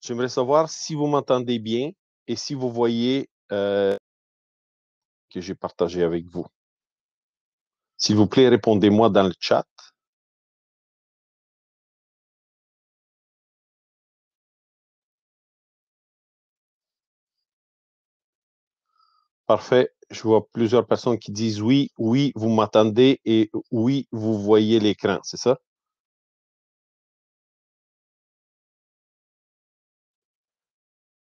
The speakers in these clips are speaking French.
J'aimerais savoir si vous m'entendez bien et si vous voyez que j'ai partagé avec vous. S'il vous plaît, répondez-moi dans le chat. Parfait. Je vois plusieurs personnes qui disent oui, oui, vous m'entendez et oui, vous voyez l'écran, c'est ça?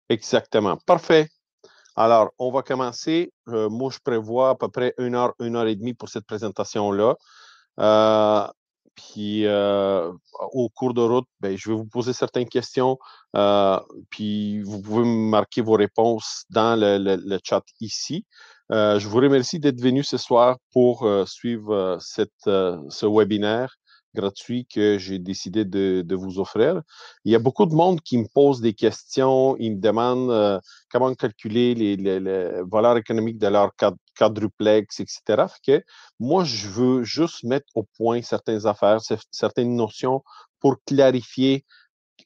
Exactement. Parfait. Alors, on va commencer. Moi, je prévois à peu près une heure et demie pour cette présentation-là. Euh, Au cours de route, ben, je vais vous poser certaines questions, euh, puis vous pouvez me marquer vos réponses dans le chat ici. Je vous remercie d'être venu ce soir pour suivre ce webinaire gratuit que j'ai décidé de vous offrir. Il y a beaucoup de monde qui me pose des questions, ils me demandent comment calculer les valeurs économiques de leur quadruplex, etc. Fait que moi, je veux juste mettre au point certaines affaires, certaines notions pour clarifier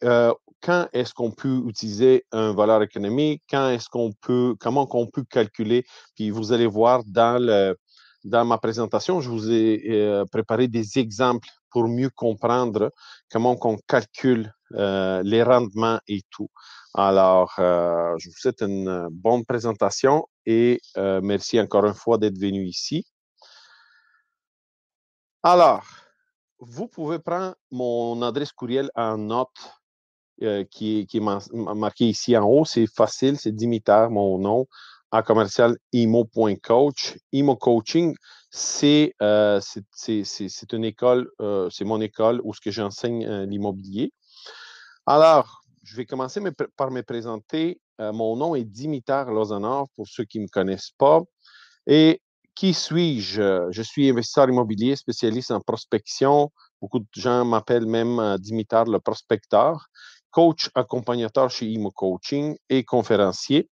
euh, quand est-ce qu'on peut utiliser un valeur économique, comment qu'on peut calculer. Puis vous allez voir dans ma présentation, je vous ai préparé des exemples pour mieux comprendre comment on calcule les rendements et tout. Alors, je vous souhaite une bonne présentation et merci encore une fois d'être venu ici. Alors, vous pouvez prendre mon adresse courriel en note qui est marquée ici en haut. C'est facile, c'est Dimitar, mon nom, à commercial imo.coach. Imo Coaching, c'est une école, c'est mon école où ce que j'enseigne l'immobilier. Alors, je vais commencer par me présenter. Mon nom est Dimitar Lozanov, pour ceux qui ne me connaissent pas. Et qui suis-je? Je suis investisseur immobilier, spécialiste en prospection. Beaucoup de gens m'appellent même Dimitar le prospecteur, coach accompagnateur chez Imo Coaching et conférencier.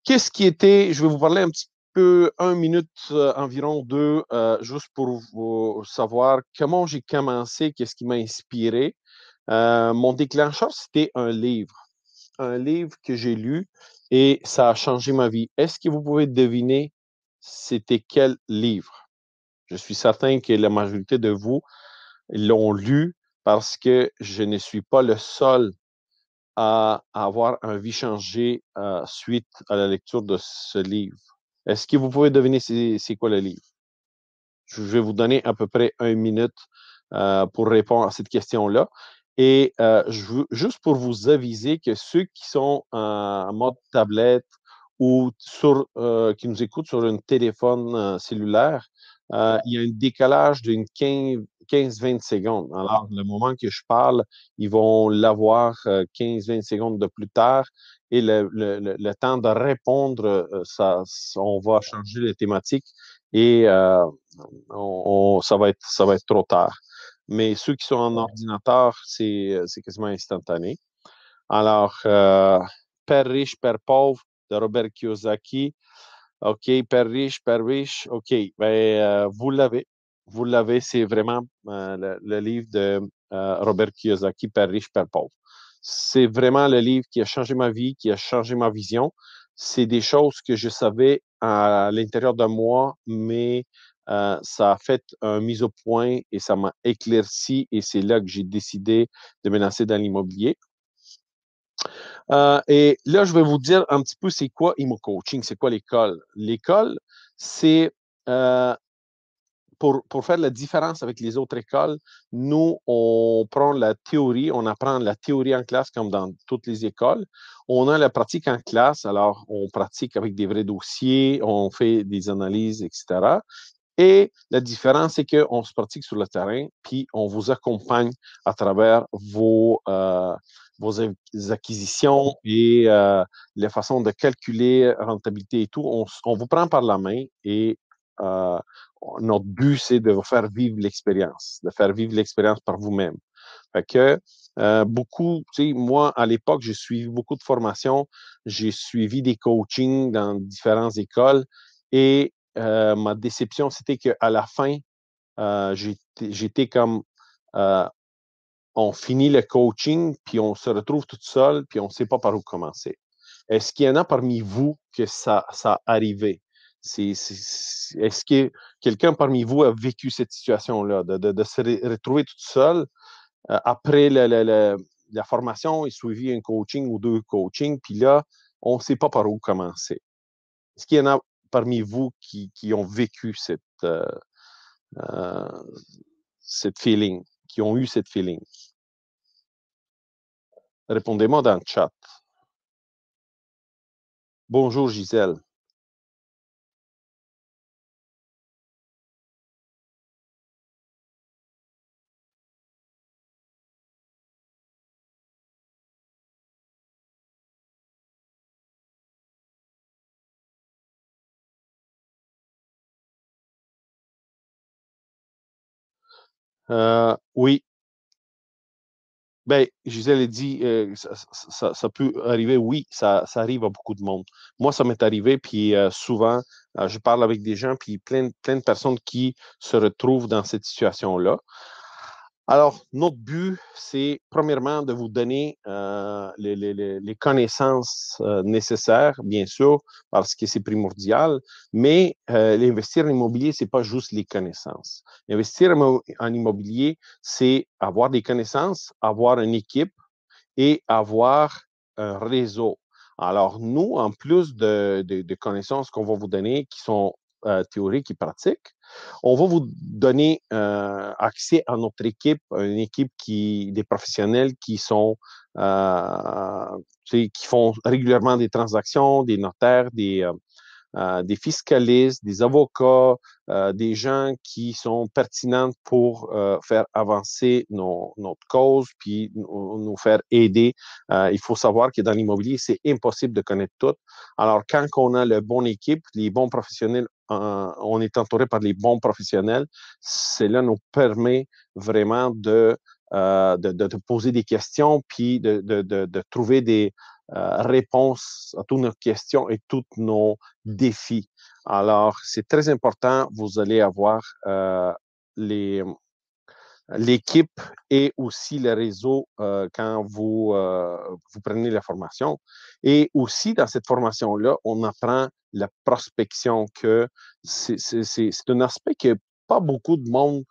Qu'est-ce qui était, je vais vous parler un petit peu, 1 minute, environ deux, juste pour vous savoir comment j'ai commencé, qu'est-ce qui m'a inspiré. Mon déclencheur, c'était un livre que j'ai lu et ça a changé ma vie. Est-ce que vous pouvez deviner c'était quel livre? Je suis certain que la majorité de vous l'ont lu parce que je ne suis pas le seul à avoir un vie changée suite à la lecture de ce livre. Est-ce que vous pouvez deviner c'est quoi le livre? Je vais vous donner à peu près 1 minute pour répondre à cette question-là. Et juste pour vous aviser que ceux qui sont en mode tablette ou qui nous écoutent sur un téléphone cellulaire, il y a un décalage d'une 15-20 secondes. Alors, le moment que je parle, ils vont l'avoir 15-20 secondes de plus tard. Et le temps de répondre, on va changer les thématiques et ça va être trop tard. Mais ceux qui sont en ordinateur, c'est quasiment instantané. Alors, Père riche, Père pauvre de Robert Kiyosaki. OK, Père riche, Père riche. OK, ben, vous l'avez. Vous l'avez, c'est vraiment le livre de Robert Kiyosaki, Père riche, Père pauvre. C'est vraiment le livre qui a changé ma vie, qui a changé ma vision. C'est des choses que je savais à l'intérieur de moi, mais ça a fait un mise au point et ça m'a éclairci et c'est là que j'ai décidé de me lancer dans l'immobilier. Et là, je vais vous dire un petit peu c'est quoi Imo Coaching, c'est quoi l'école. L'école, c'est pour faire la différence avec les autres écoles, nous, on prend la théorie, on apprend la théorie en classe comme dans toutes les écoles. On a la pratique en classe, alors on pratique avec des vrais dossiers, on fait des analyses, etc. Et la différence, c'est qu'on se pratique sur le terrain, puis on vous accompagne à travers vos acquisitions et les façons de calculer rentabilité et tout. On vous prend par la main et euh, notre but, c'est de vous faire vivre l'expérience, de faire vivre l'expérience par vous-même. Fait que beaucoup, tu sais, moi, à l'époque, j'ai suivi beaucoup de formations, j'ai suivi des coachings dans différentes écoles et ma déception, c'était qu'à la fin, j'étais comme euh, on finit le coaching, puis on se retrouve tout seul, puis on ne sait pas par où commencer. Est-ce qu'il y en a parmi vous que ça arrivé? Est-ce que quelqu'un parmi vous a vécu cette situation-là, de se retrouver tout seul après la formation et suivi un coaching ou deux coachings, puis là, on ne sait pas par où commencer? Est-ce qu'il y en a parmi vous qui ont vécu euh, cette feeling, qui ont eu cette feeling? Répondez-moi dans le chat. Bonjour Gisèle. Oui, ben, Gisèle a dit, ça peut arriver, oui, ça arrive à beaucoup de monde. Moi, ça m'est arrivé, puis souvent, je parle avec des gens, puis plein de personnes qui se retrouvent dans cette situation-là. Alors, notre but, c'est premièrement de vous donner les connaissances nécessaires, bien sûr, parce que c'est primordial, mais l'investir en immobilier, c'est pas juste les connaissances. Investir en immobilier, c'est avoir des connaissances, avoir une équipe et avoir un réseau. Alors, nous, en plus de connaissances qu'on va vous donner qui sont théoriques et pratiques, on va vous donner accès à notre équipe, une équipe des professionnels qui font régulièrement des transactions, des notaires, des fiscalistes, des avocats, des gens qui sont pertinents pour faire avancer notre cause, puis nous faire aider. Il faut savoir que dans l'immobilier, c'est impossible de connaître tout. Alors, quand on a la bonne équipe, les bons professionnels, on est entouré par les bons professionnels, cela nous permet vraiment de poser des questions, puis de trouver des réponses à toutes nos questions et tous nos défis. Alors, c'est très important. Vous allez avoir les, l'équipe et aussi le réseau quand vous prenez la formation. Et aussi, dans cette formation-là, on apprend la prospection, que c'est un aspect que pas beaucoup de monde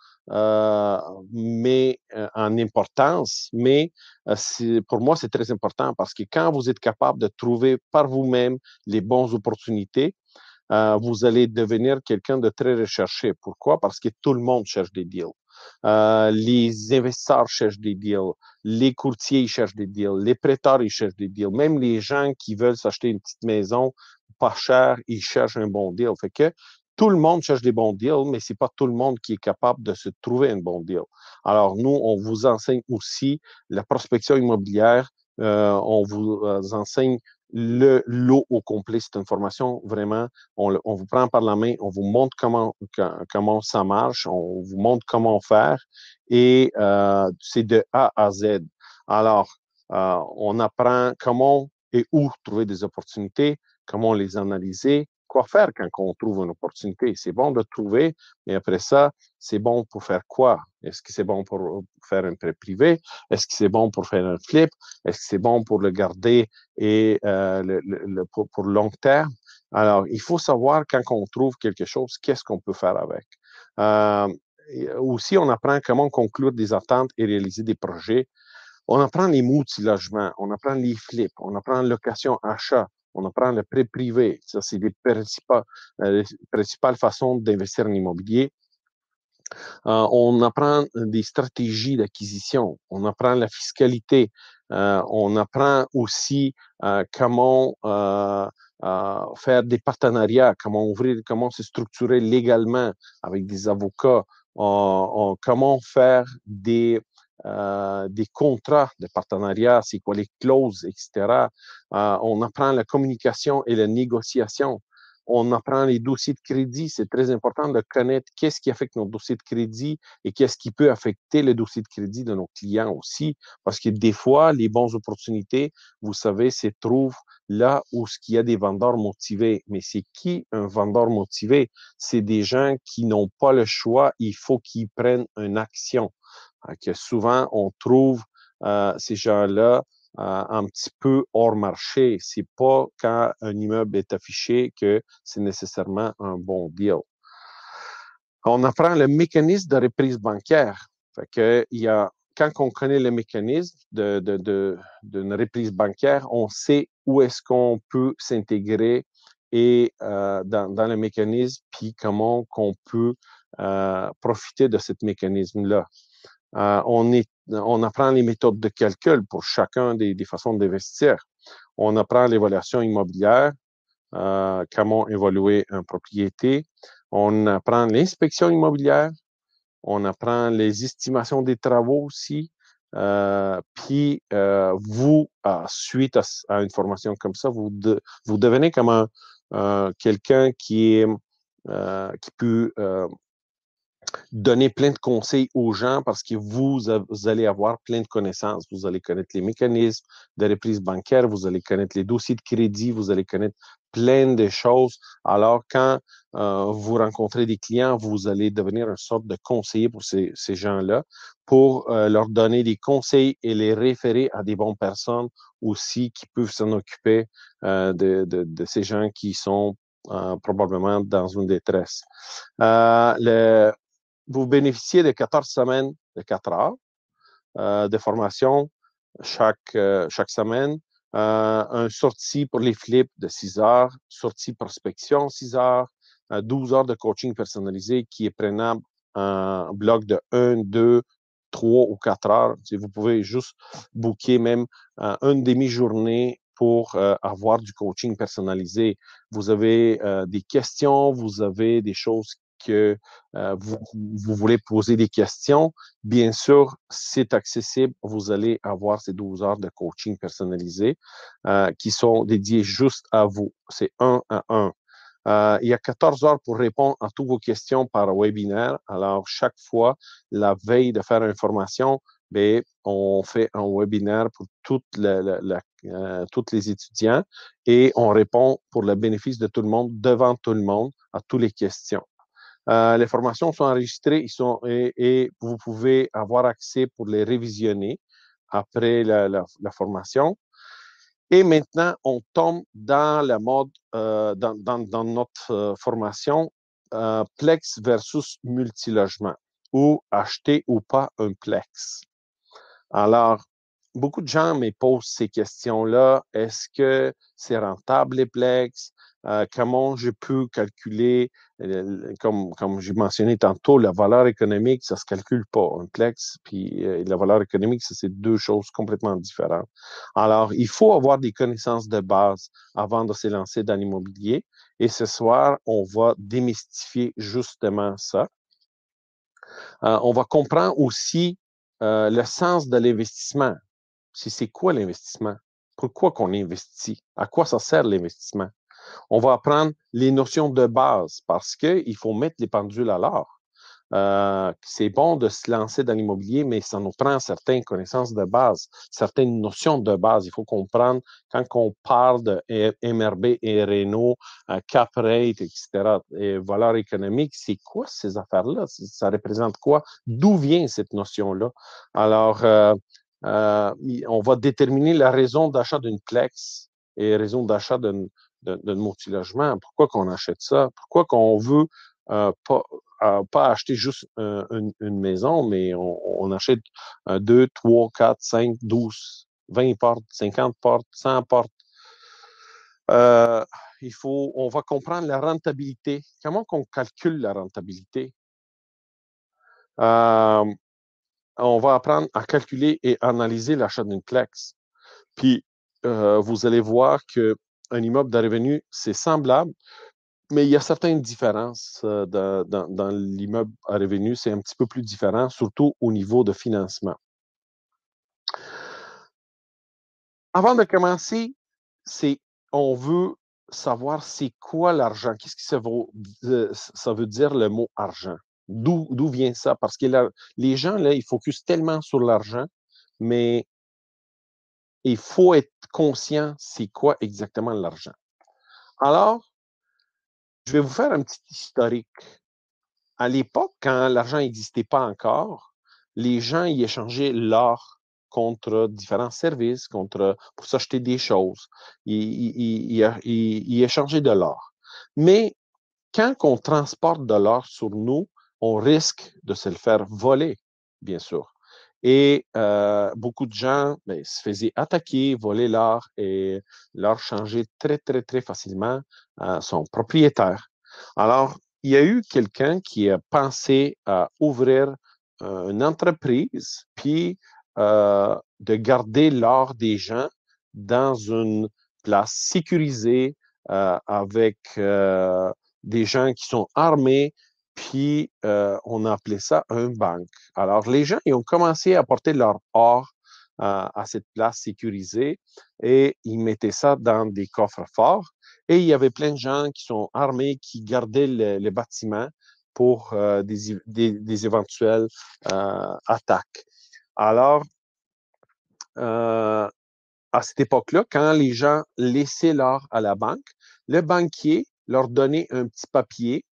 met en importance, mais pour moi, c'est très important parce que quand vous êtes capable de trouver par vous-même les bonnes opportunités, vous allez devenir quelqu'un de très recherché. Pourquoi? Parce que tout le monde cherche des deals. Les investisseurs cherchent des deals, les courtiers ils cherchent des deals, les prêteurs ils cherchent des deals, même les gens qui veulent s'acheter une petite maison pas cher, ils cherchent un bon deal. Fait que tout le monde cherche des bons deals, mais c'est pas tout le monde qui est capable de se trouver un bon deal. Alors nous, on vous enseigne aussi la prospection immobilière. On vous enseigne le lot au complet. C'est une formation vraiment, on vous prend par la main, on vous montre comment ça marche, on vous montre comment faire et c'est de A à Z. Alors, on apprend comment et où trouver des opportunités, comment les analyser, quoi faire quand on trouve une opportunité. C'est bon de trouver, mais après ça, c'est bon pour faire quoi? Est-ce que c'est bon pour faire un prêt privé? Est-ce que c'est bon pour faire un flip? Est-ce que c'est bon pour le garder et pour long terme? Alors, il faut savoir quand on trouve quelque chose, qu'est-ce qu'on peut faire avec. Euh, Aussi, on apprend comment conclure des attentes et réaliser des projets. On apprend les multi-logements, on apprend les flips, on apprend location-achat, on apprend le prêt privé. Ça, c'est les principales façons d'investir en immobilier. On apprend des stratégies d'acquisition, on apprend la fiscalité, on apprend aussi comment faire des partenariats, comment se structurer légalement avec des avocats, comment faire des contrats de partenariat, c'est quoi les clauses, etc. On apprend la communication et la négociation. On apprend les dossiers de crédit. C'est très important de connaître qu'est-ce qui affecte nos dossiers de crédit et qu'est-ce qui peut affecter le dossier de crédit de nos clients aussi. Parce que des fois, les bonnes opportunités, vous savez, se trouvent là où il y a des vendeurs motivés. Mais c'est qui un vendeur motivé? C'est des gens qui n'ont pas le choix. Il faut qu'ils prennent une action. que souvent on trouve ces gens-là un petit peu hors marché. C'est pas quand un immeuble est affiché que c'est nécessairement un bon deal. On apprend le mécanisme de reprise bancaire. Fait que quand on connaît le mécanisme d'une reprise bancaire, on sait où est-ce qu'on peut s'intégrer et dans le mécanisme, puis comment qu'on peut profiter de ce mécanisme-là. On apprend les méthodes de calcul pour chacun des façons d'investir. On apprend l'évaluation immobilière, comment évaluer une propriété. On apprend l'inspection immobilière. On apprend les estimations des travaux aussi. Puis, suite à une formation comme ça, vous devenez comme quelqu'un qui peut donner plein de conseils aux gens parce que vous allez avoir plein de connaissances. Vous allez connaître les mécanismes de reprise bancaire, vous allez connaître les dossiers de crédit, vous allez connaître plein de choses. Alors, quand vous rencontrez des clients, vous allez devenir une sorte de conseiller pour ces gens-là pour leur donner des conseils et les référer à des bonnes personnes aussi qui peuvent s'en occuper de ces gens qui sont probablement dans une détresse. Vous bénéficiez de 14 semaines de 4 heures de formation chaque semaine. Un sortie pour les flips de 6 heures, sortie prospection 6 heures, 12 heures de coaching personnalisé qui est prenable en bloc de 1, 2, 3 ou 4 heures. Vous pouvez juste booker même une demi-journée pour avoir du coaching personnalisé. Vous avez des questions, vous avez des choses que vous voulez poser des questions. Bien sûr, c'est accessible. Vous allez avoir ces 12 heures de coaching personnalisé qui sont dédiées juste à vous. C'est 1 à 1. Il y a 14 heures pour répondre à toutes vos questions par webinaire. Alors, chaque fois, la veille de faire une formation, bien, on fait un webinaire pour tous les étudiants et on répond pour le bénéfice de tout le monde, devant tout le monde, à toutes les questions. Les formations sont enregistrées et vous pouvez avoir accès pour les révisionner après la formation. Et maintenant, on tombe dans le mode, dans notre formation, Plex versus multilogement, ou acheter ou pas un Plex. Alors, beaucoup de gens me posent ces questions-là. Est-ce que c'est rentable les Plex? Comment je peux calculer, comme j'ai mentionné tantôt, la valeur économique, ça ne se calcule pas. Un Plex, puis la valeur économique, ça, c'est deux choses complètement différentes. Alors, il faut avoir des connaissances de base avant de se lancer dans l'immobilier. Et ce soir, on va démystifier justement ça. On va comprendre aussi le sens de l'investissement. C'est quoi l'investissement? Pourquoi qu'on investit? À quoi ça sert l'investissement? On va apprendre les notions de base parce qu'il faut mettre les pendules à l'heure. C'est bon de se lancer dans l'immobilier, mais ça nous prend certaines connaissances de base, certaines notions de base. Il faut comprendre quand on parle de MRB et Renault, cap rate, etc., et valeur économique, c'est quoi ces affaires-là? Ça représente quoi? D'où vient cette notion-là? Alors, on va déterminer la raison d'achat d'une Plex et raison d'achat d'un multilogement. Pourquoi qu'on achète ça? Pourquoi qu'on veut pas acheter juste une maison, mais on achète 2, 3, 4, 5, 12, 20 portes, 50 portes, 100 portes. On va comprendre la rentabilité. Comment qu'on calcule la rentabilité? On va apprendre à calculer et analyser l'achat d'une Plex. Puis, vous allez voir qu'un immeuble de revenu, c'est semblable, mais il y a certaines différences dans l'immeuble à revenu. C'est un petit peu plus différent, surtout au niveau de financement. Avant de commencer, on veut savoir c'est quoi l'argent. Qu'est-ce que ça veut dire le mot argent? D'où vient ça? Parce que les gens, là, ils focusent tellement sur l'argent, mais il faut être conscient c'est quoi exactement l'argent. Alors, je vais vous faire un petit historique. À l'époque, quand l'argent n'existait pas encore, les gens y échangeaient l'or contre différents services, pour s'acheter des choses. Ils échangeaient de l'or. Mais quand on transporte de l'or sur nous, on risque de se le faire voler, bien sûr. Et beaucoup de gens se faisaient attaquer, voler l'or et l'or changeait très, très, très facilement à son propriétaire. Alors, il y a eu quelqu'un qui a pensé à ouvrir une entreprise, puis de garder l'or des gens dans une place sécurisée avec des gens qui sont armés, puis on a appelé ça un banque. Alors, les gens ils ont commencé à porter leur or à cette place sécurisée et ils mettaient ça dans des coffres forts. Et il y avait plein de gens qui sont armés, qui gardaient le bâtiment pour des éventuelles attaques. Alors, euh, à cette époque-là, quand les gens laissaient l'or à la banque, le banquier leur donnait un petit papier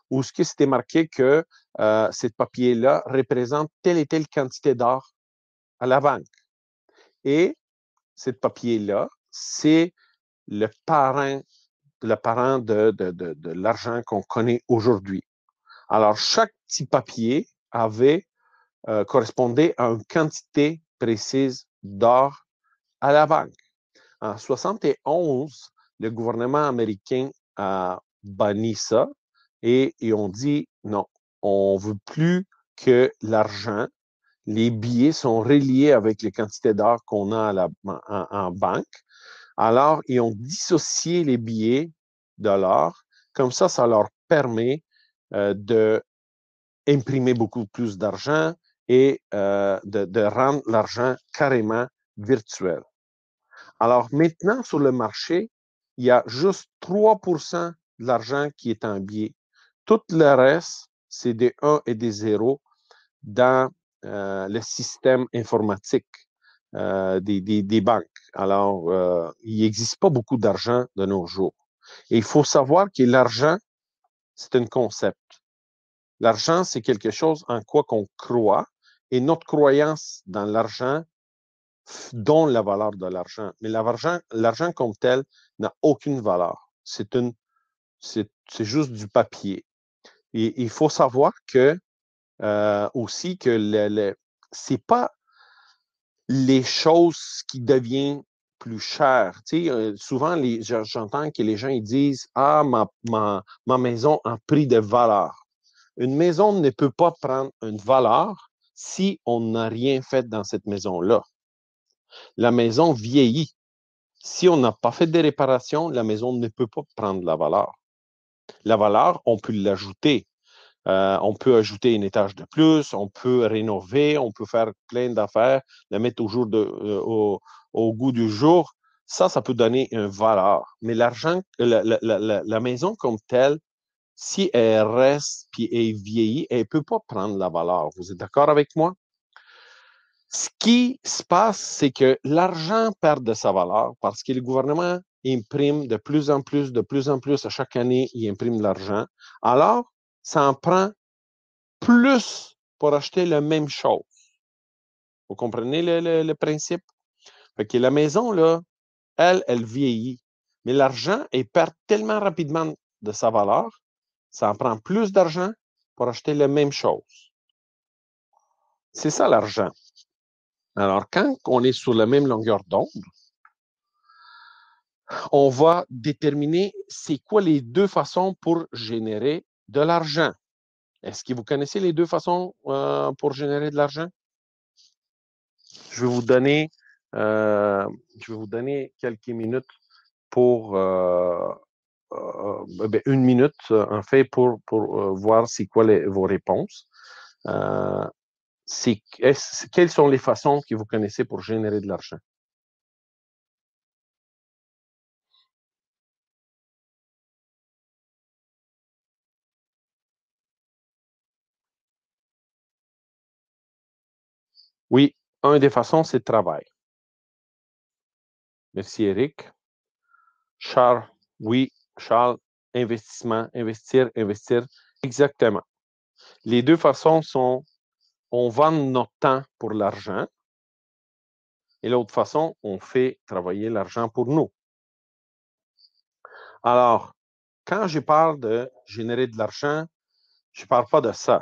où ce qui c'était marqué que ce papier-là représente telle et telle quantité d'or à la banque. Et ce papier-là, c'est le parent de l'argent qu'on connaît aujourd'hui. Alors, chaque petit papier correspondait à une quantité précise d'or à la banque. En 71, le gouvernement américain a banni ça et ils ont dit non, on ne veut plus que l'argent, les billets sont reliés avec les quantités d'or qu'on a en banque. Alors, ils ont dissocié les billets de l'or. Comme ça leur permet d'imprimer beaucoup plus d'argent et de rendre l'argent carrément virtuel. Alors maintenant, sur le marché, il y a juste 3% de l'argent qui est en billets. Tout le reste, c'est des 1 et des 0 dans le système informatique des banques. Alors, il n'existe pas beaucoup d'argent de nos jours. Et il faut savoir que l'argent, c'est un concept. L'argent, c'est quelque chose en quoi qu'on croit et notre croyance dans l'argent donne la valeur de l'argent. Mais l'argent comme tel n'a aucune valeur. C'est juste du papier. Et il faut savoir que aussi que c'est pas les choses qui deviennent plus chères. Tu sais, souvent, j'entends que les gens ils disent ah, ma maison a pris de valeur. Une maison ne peut pas prendre une valeur si on n'a rien fait dans cette maison-là. La maison vieillit. Si on n'a pas fait de réparations, la maison ne peut pas prendre la valeur. La valeur, on peut l'ajouter. On peut ajouter un étage de plus, on peut rénover, on peut faire plein d'affaires, la mettre au goût du jour. Ça peut donner une valeur. Mais l'argent, la maison comme telle, si elle reste puis elle vieillit, elle ne peut pas prendre la valeur. Vous êtes d'accord avec moi? Ce qui se passe, c'est que l'argent perd de sa valeur parce que le gouvernement imprime de plus en plus, à chaque année, il imprime de l'argent. Alors, ça en prend plus pour acheter la même chose. Vous comprenez le principe? Fait que la maison, là, elle vieillit. Mais l'argent, elle perd tellement rapidement de sa valeur, ça en prend plus d'argent pour acheter la même chose. C'est ça l'argent. Alors, quand on est sur la même longueur d'onde, on va déterminer c'est quoi les deux façons pour générer de l'argent. Est-ce que vous connaissez les deux façons pour générer de l'argent? Je vais vous donner, euh, je vais vous donner quelques minutes pour une minute en fait pour voir c'est quoi vos réponses. Euh, quelles sont les façons que vous connaissez pour générer de l'argent? Oui, une des façons, c'est le travail. Merci, Eric. Charles, oui, Charles, investissement, investir, investir. Exactement. Les deux façons sont on vend notre temps pour l'argent. Et l'autre façon, on fait travailler l'argent pour nous. Alors, quand je parle de générer de l'argent, je ne parle pas de ça,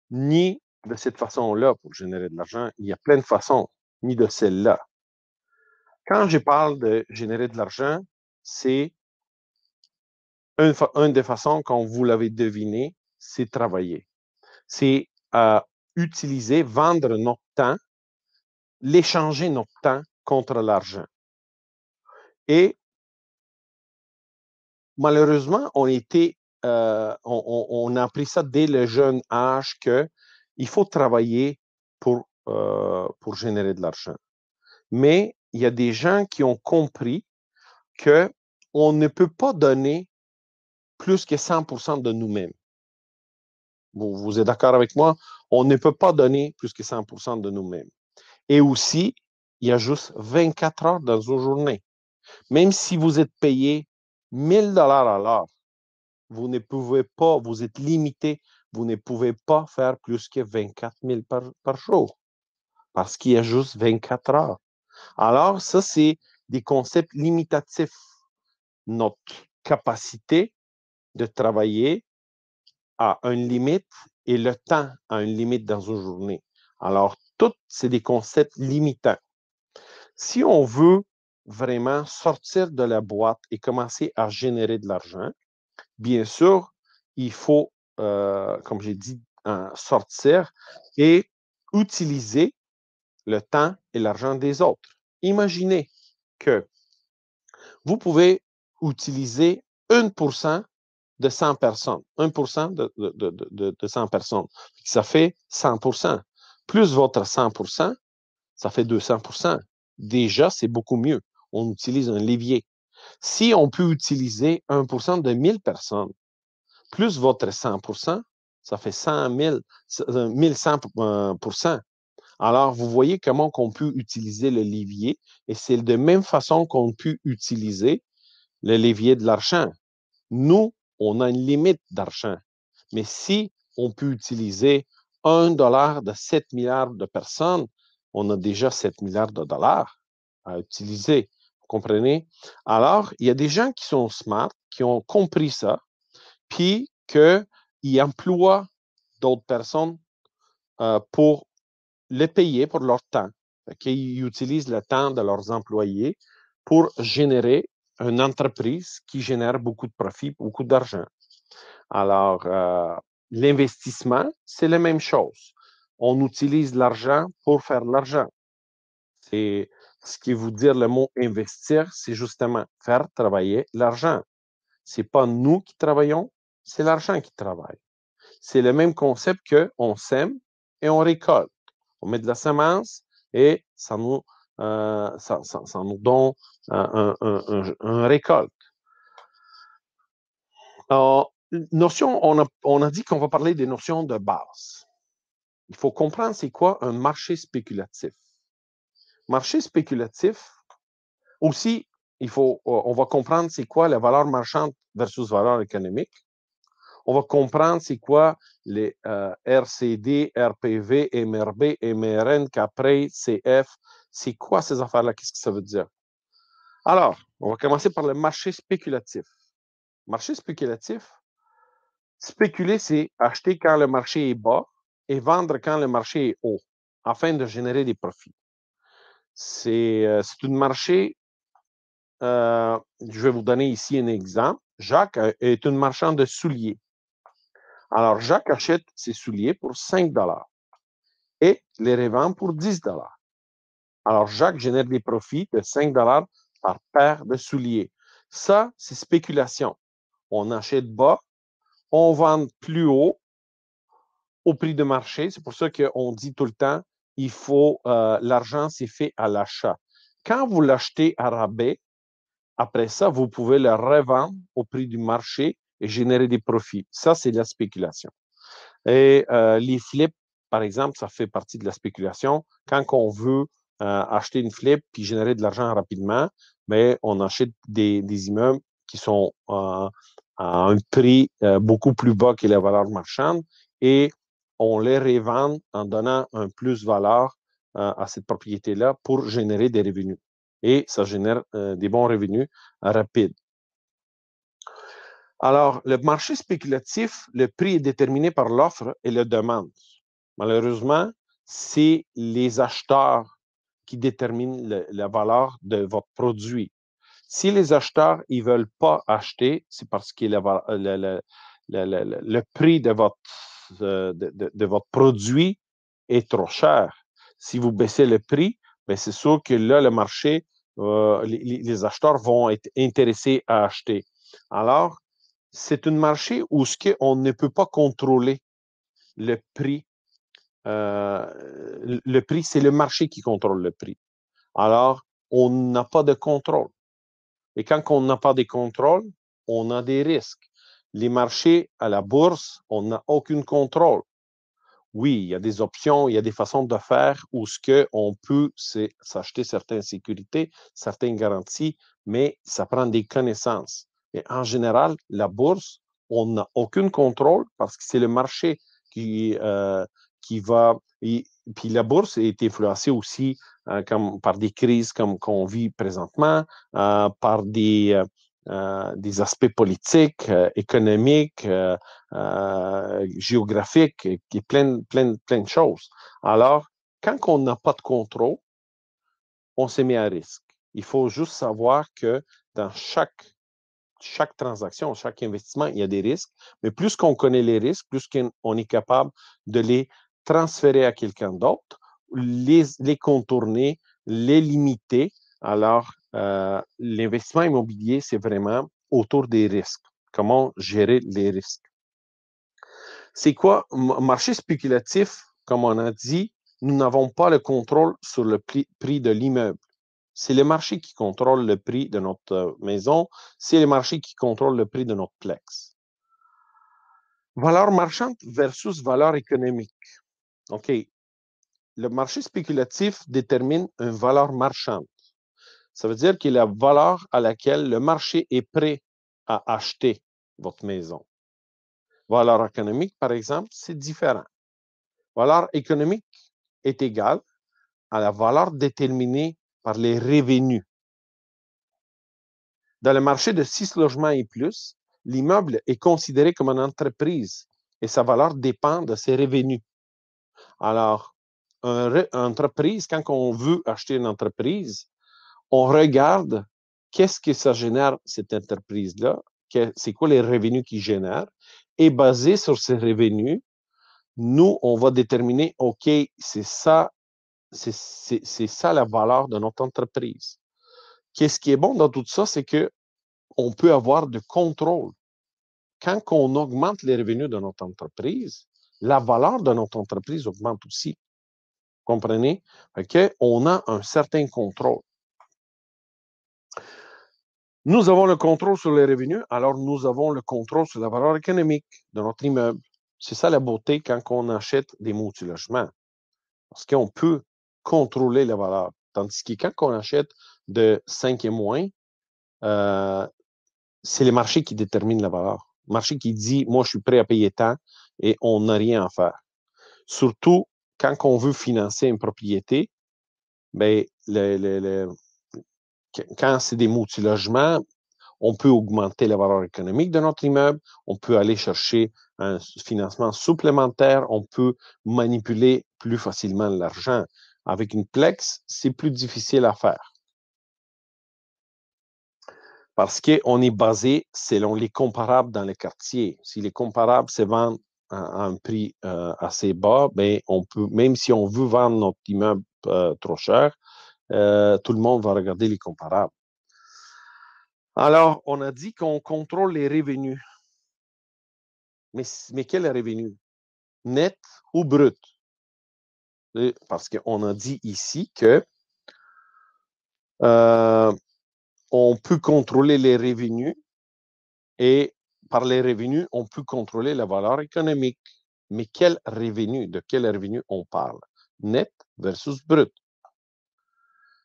ni de cette façon-là pour générer de l'argent. Il y a plein de façons, ni de celle-là. Quand je parle de générer de l'argent, c'est une des façons, comme vous l'avez deviné, c'est travailler. C'est utiliser, vendre notre temps, l'échanger notre temps contre l'argent. Et malheureusement, on a appris ça dès le jeune âge qu'il faut travailler pour générer de l'argent. Mais il y a des gens qui ont compris qu'on ne peut pas donner plus que 100% de nous-mêmes. Vous êtes d'accord avec moi? On ne peut pas donner plus que 100% de nous-mêmes. Et aussi, il y a juste 24 heures dans une journée. Même si vous êtes payé 1000 dollars à l'heure, vous ne pouvez pas, vous êtes limité, vous ne pouvez pas faire plus que 24 000 par jour parce qu'il y a juste 24 heures. Alors, ça, c'est des concepts limitatifs. Notre capacité de travailler a une limite et le temps a une limite dans une journée. Alors, tout, c'est des concepts limitants. Si on veut vraiment sortir de la boîte et commencer à générer de l'argent, bien sûr, il faut, comme j'ai dit, sortir et utiliser le temps et l'argent des autres. Imaginez que vous pouvez utiliser 1% de 100 personnes. 1% de 100 personnes. Ça fait 100%. Plus votre 100%, ça fait 200%. Déjà, c'est beaucoup mieux. On utilise un levier. Si on peut utiliser 1% de 1000 personnes, plus votre 100%, ça fait 100 000, 1100%. Alors, vous voyez comment on peut utiliser le levier et c'est de même façon qu'on peut utiliser le levier de l'argent. Nous, on a une limite d'argent. Mais si on peut utiliser 1 dollar de 7 milliards de personnes, on a déjà 7 milliards de dollars à utiliser. Vous comprenez? Alors, il y a des gens qui sont smart, qui ont compris ça, puis qu'ils emploient d'autres personnes pour les payer pour leur temps. Ils utilisent le temps de leurs employés pour générer une entreprise qui génère beaucoup de profit, beaucoup d'argent. Alors, l'investissement, c'est la même chose. On utilise l'argent pour faire de l'argent. C'est ce qui veut dire le mot investir, c'est justement faire travailler l'argent. Ce n'est pas nous qui travaillons, c'est l'argent qui travaille. C'est le même concept qu'on sème et on récolte. On met de la semence et ça nous donne un récolte. Alors, on a dit qu'on va parler des notions de base. Il faut comprendre c'est quoi un marché spéculatif. Marché spéculatif, aussi, on va comprendre c'est quoi la valeur marchande versus valeur économique. On va comprendre c'est quoi les RCD, RPV, MRB, MRN, CAPREI, CF. C'est quoi ces affaires-là? Qu'est-ce que ça veut dire? Alors, on va commencer par le marché spéculatif. Marché spéculatif, spéculer, c'est acheter quand le marché est bas et vendre quand le marché est haut, afin de générer des profits. C'est un marché, je vais vous donner ici un exemple. Jacques est un marchand de souliers. Alors, Jacques achète ses souliers pour 5 dollars et les revend pour 10 dollars. Alors, Jacques génère des profits de 5 dollars par paire de souliers. Ça, c'est spéculation. On achète bas, on vend plus haut au prix de marché. C'est pour ça qu'on dit tout le temps, l'argent, c'est fait à l'achat. Quand vous l'achetez à rabais, après ça, vous pouvez le revendre au prix du marché et générer des profits. Ça, c'est de la spéculation. Et les flips, par exemple, ça fait partie de la spéculation. Quand on veut acheter une flip puis générer de l'argent rapidement, mais on achète des immeubles qui sont à un prix beaucoup plus bas que la valeur marchande et on les revend en donnant un plus-valeur à cette propriété-là pour générer des revenus. Et ça génère des bons revenus rapides. Alors, le marché spéculatif, le prix est déterminé par l'offre et la demande. Malheureusement, c'est les acheteurs qui déterminent la valeur de votre produit. Si les acheteurs ne veulent pas acheter, c'est parce que le prix de votre produit est trop cher. Si vous baissez le prix, ben c'est sûr que là, le marché, les acheteurs vont être intéressés à acheter. Alors, c'est un marché où on ne peut pas contrôler le prix. Le prix, c'est le marché qui contrôle le prix. Alors, on n'a pas de contrôle. Et quand on n'a pas de contrôle, on a des risques. Les marchés à la bourse, on n'a aucun contrôle. Oui, il y a des options, il y a des façons de faire où on peut s'acheter certaines sécurités, certaines garanties, mais ça prend des connaissances. Et en général, la bourse, on n'a aucun contrôle parce que c'est le marché qui va. Puis la bourse est influencée aussi par des crises comme qu'on vit présentement, par des aspects politiques, économiques, géographiques, et plein de choses. Alors, quand on n'a pas de contrôle, on se met à risque. Il faut juste savoir que dans chaque transaction, chaque investissement, il y a des risques, mais plus qu'on connaît les risques, plus qu'on est capable de les transférer à quelqu'un d'autre, les contourner, les limiter. Alors, l'investissement immobilier, c'est vraiment autour des risques. Comment gérer les risques? C'est quoi? Marché spéculatif, comme on a dit, nous n'avons pas le contrôle sur le prix de l'immeuble. C'est le marché qui contrôle le prix de notre maison. C'est le marché qui contrôle le prix de notre plex. Valeur marchande versus valeur économique. OK. Le marché spéculatif détermine une valeur marchande. Ça veut dire qu'il y a la valeur à laquelle le marché est prêt à acheter votre maison. Valeur économique, par exemple, c'est différent. Valeur économique est égale à la valeur déterminée par les revenus. Dans le marché de 6 logements et plus, l'immeuble est considéré comme une entreprise et sa valeur dépend de ses revenus. Alors, une entreprise, quand on veut acheter une entreprise, on regarde qu'est-ce que ça génère, cette entreprise-là, c'est quoi les revenus qu'il génère, et basé sur ces revenus, nous, on va déterminer, OK, c'est ça la valeur de notre entreprise. Qu'est-ce qui est bon dans tout ça, c'est qu'on peut avoir de contrôle. Quand on augmente les revenus de notre entreprise, la valeur de notre entreprise augmente aussi. Comprenez? On a un certain contrôle. Nous avons le contrôle sur les revenus, alors nous avons le contrôle sur la valeur économique de notre immeuble. C'est ça la beauté quand on achète des multilogements. Parce qu'on peut contrôler la valeur. Tandis que quand on achète de 5 et moins, c'est le marché qui détermine la valeur. Le marché qui dit, moi, je suis prêt à payer tant et on n'a rien à faire. Surtout quand on veut financer une propriété, ben, quand c'est des multilogements, on peut augmenter la valeur économique de notre immeuble, on peut aller chercher un financement supplémentaire, on peut manipuler plus facilement l'argent. Avec une plex, c'est plus difficile à faire. Parce qu'on est basé selon les comparables dans les quartiers. Si les comparables se vendent à un prix assez bas, ben on peut, même si on veut vendre notre immeuble trop cher, tout le monde va regarder les comparables. Alors, on a dit qu'on contrôle les revenus. Mais quel revenu? Net ou brut? Parce qu'on a dit ici que on peut contrôler les revenus et par les revenus, on peut contrôler la valeur économique. Mais quel revenu? De quel revenu on parle? Net versus brut.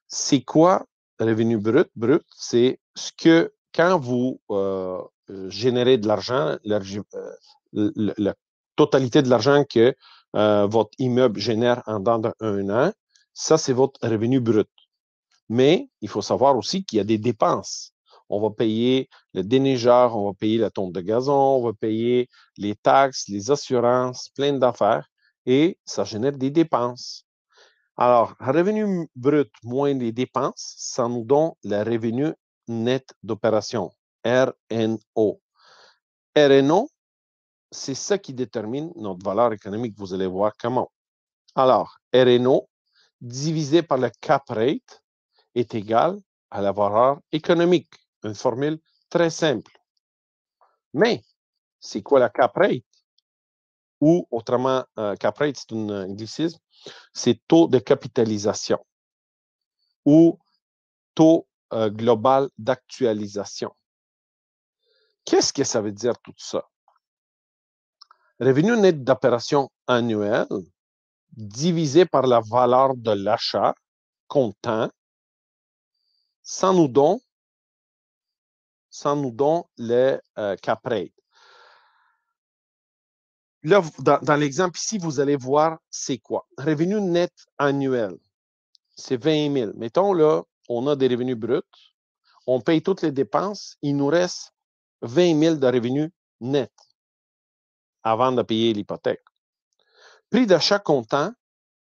C'est quoi revenu brut? Brut, c'est ce que quand vous générez de l'argent, la totalité de l'argent que votre immeuble génère en dedans d'un an, ça, c'est votre revenu brut. Mais il faut savoir aussi qu'il y a des dépenses. On va payer le déneigeur, on va payer la tonte de gazon, on va payer les taxes, les assurances, plein d'affaires, et ça génère des dépenses. Alors, revenu brut moins les dépenses, ça nous donne le revenu net d'opération, RNO. RNO, c'est ça qui détermine notre valeur économique. Vous allez voir comment. Alors, RNO divisé par le cap rate est égal à la valeur économique. Une formule très simple. Mais, c'est quoi la cap rate? Ou autrement, cap rate, c'est un anglicisme, c'est taux de capitalisation ou taux global d'actualisation. Qu'est-ce que ça veut dire tout ça? Revenu net d'opération annuel divisé par la valeur de l'achat comptant, ça nous donne le cap rate. Là, dans l'exemple ici, vous allez voir c'est quoi. Revenu net annuel, c'est 20 000. Mettons là, on a des revenus bruts, on paye toutes les dépenses, il nous reste 20 000 de revenus nets avant de payer l'hypothèque. Prix d'achat comptant,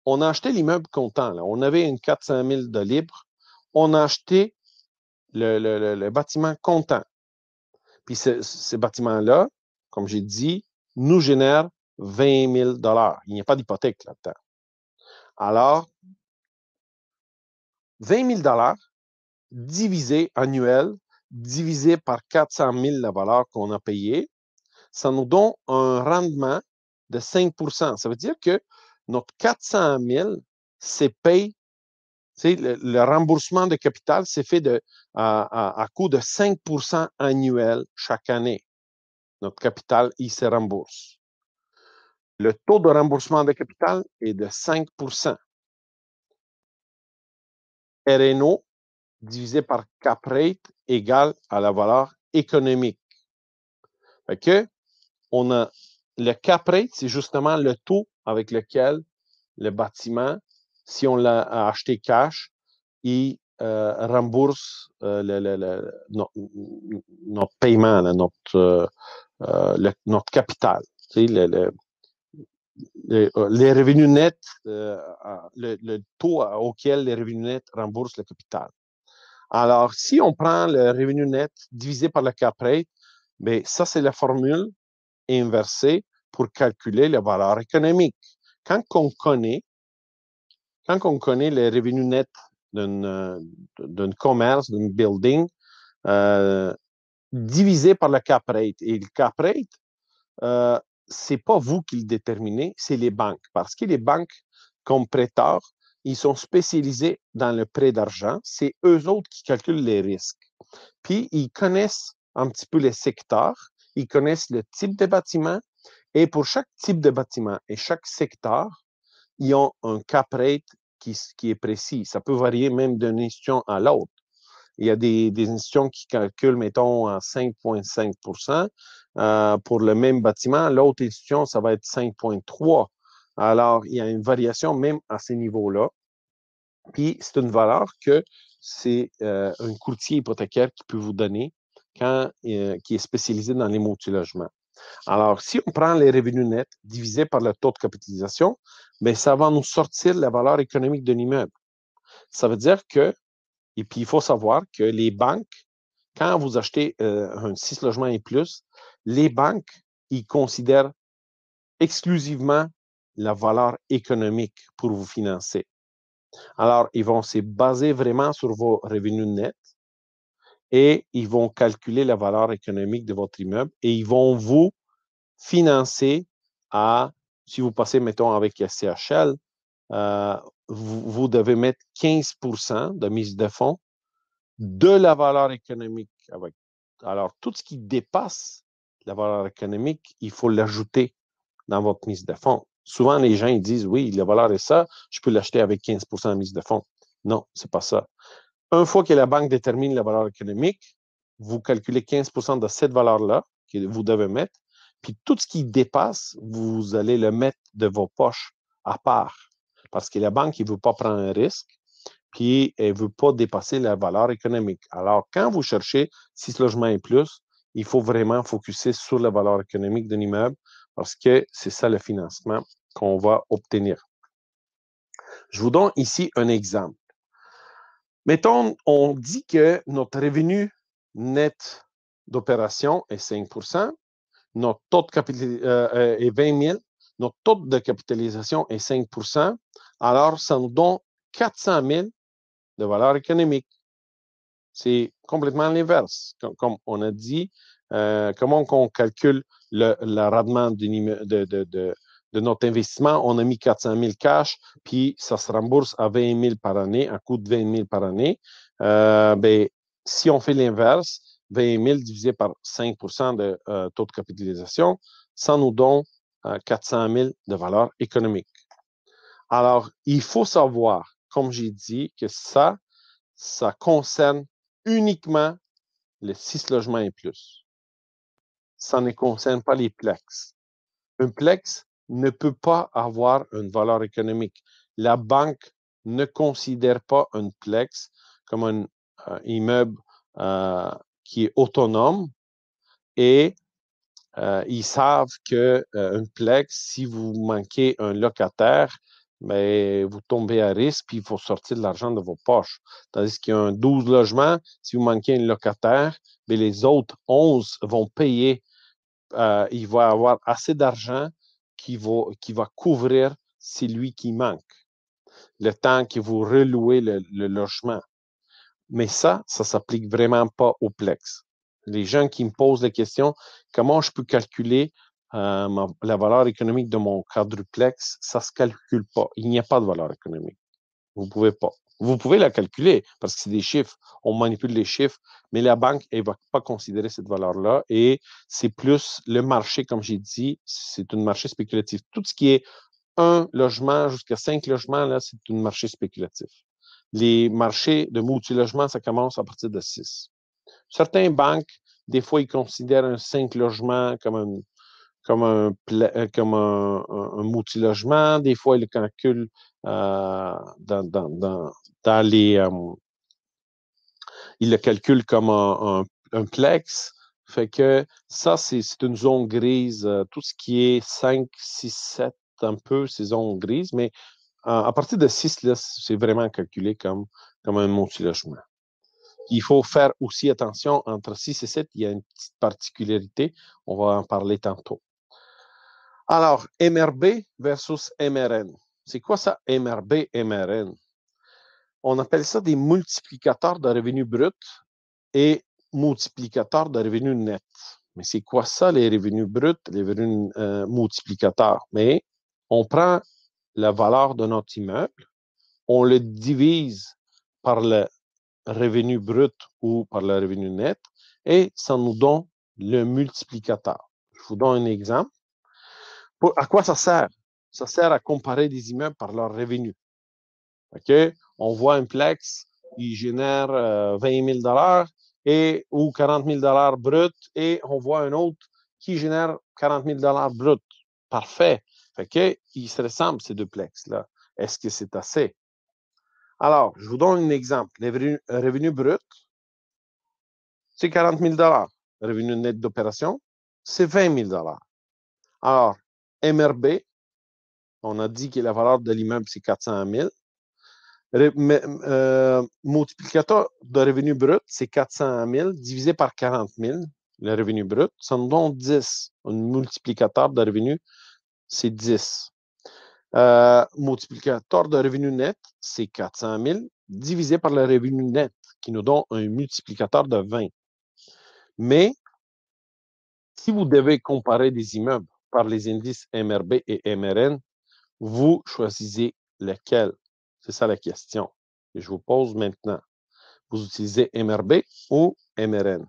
on a acheté l'immeuble comptant. Là. On avait une 400 000 de libre. On a acheté le bâtiment comptant. Puis ce bâtiment-là, comme j'ai dit, nous génère 20 000 $. Il n'y a pas d'hypothèque là-dedans. Alors, 20 000 $ divisé annuel, divisé par 400 000 la valeur qu'on a payée, ça nous donne un rendement de 5 %. Ça veut dire que notre 400 000, c'est payé, le remboursement de capital, c'est fait à coût de 5 % annuel chaque année. Notre capital, il se rembourse. Le taux de remboursement de capital est de 5 %. RNO divisé par cap rate égale à la valeur économique. Fait que, on a le cap rate, c'est justement le taux avec lequel le bâtiment, si on l'a acheté cash, il rembourse notre paiement, là, notre capital. Les revenus nets, le taux auquel les revenus nets remboursent le capital. Alors, si on prend le revenu net divisé par le cap rate, bien, ça, c'est la formule inversée pour calculer la valeur économique. Quand on connaît les revenus nets d'un commerce, d'un building, divisé par le cap rate. Et le cap rate, c'est pas vous qui le déterminez, c'est les banques. Parce que les banques, comme prêteurs, ils sont spécialisés dans le prêt d'argent. C'est eux autres qui calculent les risques. Puis, ils connaissent un petit peu les secteurs, ils connaissent le type de bâtiment, et pour chaque type de bâtiment et chaque secteur, ils ont un cap rate qui est précis. Ça peut varier même d'une institution à l'autre. Il y a des institutions qui calculent, mettons, à 5,5 % pour le même bâtiment. L'autre institution, ça va être 5,3 %. Alors, il y a une variation même à ces niveaux-là. Puis, c'est une valeur que c'est un courtier hypothécaire qui peut vous donner qui est spécialisé dans les multilogement. Alors, si on prend les revenus nets divisés par le taux de capitalisation, bien, ça va nous sortir la valeur économique d'un immeuble. Ça veut dire que, et puis il faut savoir que les banques, quand vous achetez un 6 logements et plus, les banques, ils considèrent exclusivement la valeur économique pour vous financer. Alors, ils vont se baser vraiment sur vos revenus nets et ils vont calculer la valeur économique de votre immeuble et ils vont vous financer si vous passez, mettons, avec CHL, vous devez mettre 15 % de mise de fonds de la valeur économique. Alors, tout ce qui dépasse la valeur économique, il faut l'ajouter dans votre mise de fonds. Souvent, les gens ils disent, oui, la valeur est ça, je peux l'acheter avec 15 % de mise de fonds. Non, c'est pas ça. Une fois que la banque détermine la valeur économique, vous calculez 15 % de cette valeur-là que vous devez mettre, Puis tout ce qui dépasse, vous allez le mettre de vos poches à part. Parce que la banque, il ne veut pas prendre un risque, puis elle ne veut pas dépasser la valeur économique. Alors, quand vous cherchez 6 logements et plus, il faut vraiment focuser sur la valeur économique d'un immeuble parce que c'est ça le financement qu'on va obtenir. Je vous donne ici un exemple. Mettons, on dit que notre revenu net d'opération est 5 notre taux de capitalisation est 20 000, notre taux de capitalisation est 5 alors ça nous donne 400 000 de valeur économique. C'est complètement l'inverse. Comme on a dit, comment on calcule le rendement de notre investissement? On a mis 400 000 cash, puis ça se rembourse à 20 000 par année, à coût de 20 000 par année. Ben, si on fait l'inverse, 20 000 divisé par 5 de taux de capitalisation, ça nous donne 400 000 de valeur économique. Alors, il faut savoir, comme j'ai dit, que ça concerne uniquement les 6 logements et plus. Ça ne concerne pas les plex. Un plex ne peut pas avoir une valeur économique. La banque ne considère pas un plex comme un immeuble qui est autonome et ils savent qu'un plex, si vous manquez un locataire, mais vous tombez à risque, puis il faut sortir de l'argent de vos poches. Tandis qu'il y a un 12 logements, si vous manquez un locataire, mais les autres 11 vont payer. Il va avoir assez d'argent qui va couvrir celui qui manque, le temps que vous relouez le logement. Mais ça ne s'applique vraiment pas au Plex. Les gens qui me posent la question, comment je peux calculer la valeur économique de mon quadruplex, ça ne se calcule pas. Il n'y a pas de valeur économique. Vous ne pouvez pas. Vous pouvez la calculer parce que c'est des chiffres. On manipule les chiffres, mais la banque, elle ne va pas considérer cette valeur-là. Et c'est plus le marché, comme j'ai dit, c'est un marché spéculatif. Tout ce qui est un logement jusqu'à 5 logements, là, c'est un marché spéculatif. Les marchés de multilogement, ça commence à partir de 6. Certaines banques, des fois, ils considèrent un 5 logements comme un multilogement. Des fois, ils le calculent dans les... ils le calculent comme un plex. Fait que ça, c'est une zone grise. Tout ce qui est 5, 6, 7, un peu, c'est zone grise. Mais à partir de 6, là, c'est vraiment calculé comme un multilogement. Il faut faire aussi attention entre 6 et 7, il y a une petite particularité. On va en parler tantôt. Alors, MRB versus MRN. C'est quoi ça, MRB, MRN? On appelle ça des multiplicateurs de revenus bruts et multiplicateurs de revenus nets. Mais c'est quoi ça, les revenus bruts, les revenus multiplicateurs? Mais on prend la valeur de notre immeuble, on le divise par le revenu brut ou par le revenu net et ça nous donne le multiplicateur. Je vous donne un exemple. À quoi ça sert? Ça sert à comparer des immeubles par leur revenu. OK? On voit un plex, il génère 20 000 et, ou 40 000 brut et on voit un autre qui génère 40 000 brut. Parfait. Fait que, ils se ressemblent, ces deux plex-là. Est-ce que c'est assez? Alors, je vous donne un exemple. Les revenus bruts, c'est 40 000 Revenu net d'opération, c'est 20 000 Alors, MRB, on a dit que la valeur de l'immeuble, c'est 400 000 multiplicateur de revenu brut, c'est 400 000 divisé par 40 000, le revenu brut, ça nous donne 10. Un multiplicateur de revenu, c'est 10. Multiplicateur de revenu net, c'est 400 000 divisé par le revenu net, qui nous donne un multiplicateur de 20. Mais si vous devez comparer des immeubles par les indices MRB et MRN, vous choisissez lequel? C'est ça la question que je vous pose maintenant. Vous utilisez MRB ou MRN?